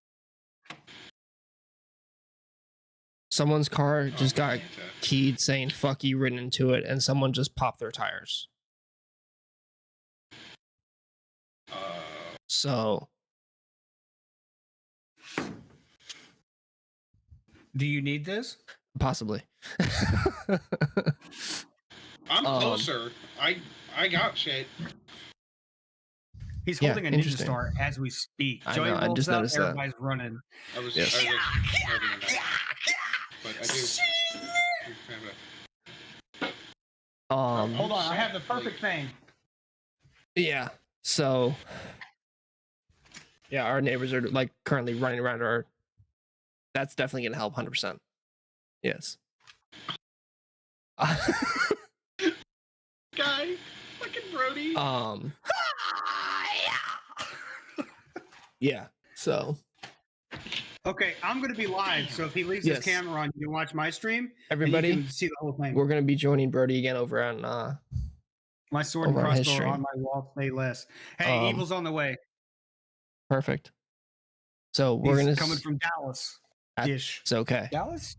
Someone's car just got keyed saying "fuck you" written into it, and someone just popped their tires. So Do you need this? possibly. I'm closer. I got shit. He's Yeah, holding a ninja interesting. star as we speak. I Joey know, I rolls just up, noticed that. everybody's running. I was Yes. actually having a night. But I do have a Hold on, I have the perfect thing. Yeah. So yeah, our neighbors are like currently running around our. That's definitely gonna help 100%. Yes. guy, fucking Brody. Yeah. So Okay, I'm going to be live, so if he leaves Yes. his camera on, you can watch my stream. everybody, and you can see the whole thing. we're gonna be joining Brody again over on My sword and over on his crossbow are on stream. my wall playlist. Hey, Um, Evil's on the way. Perfect. So we're He's gonna coming from Dallas. At- Ish. It's okay. Dallas?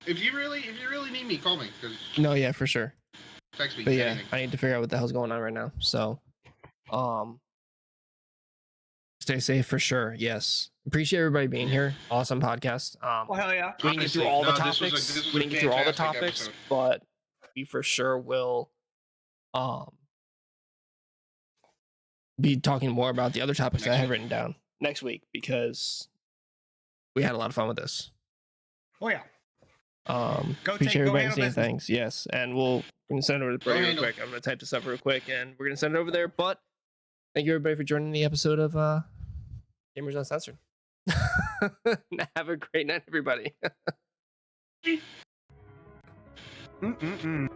If you really need me, call me. Cause No, yeah, for sure. text me. But yeah, anything. I need to figure out what the hell's going on right now. So stay safe for sure. Yes. Appreciate everybody being here. Awesome podcast. Well, hell yeah. We didn't get through Honestly, all the no, this was topics. this was We a didn't get through all the fantastic topics, episode. but we for sure will be talking more about the other topics that I Next have week. written down next week because we had a lot of fun with this. Oh, yeah. Appreciate everybody handle seeing business. things. Yes, and we're gonna send it over to Brody real handle. quick. I'm gonna type this up real quick, and we're gonna send it over there. But thank you everybody for joining the episode of Gamers Uncensored. Have a great night, everybody. Mm-mm-mm.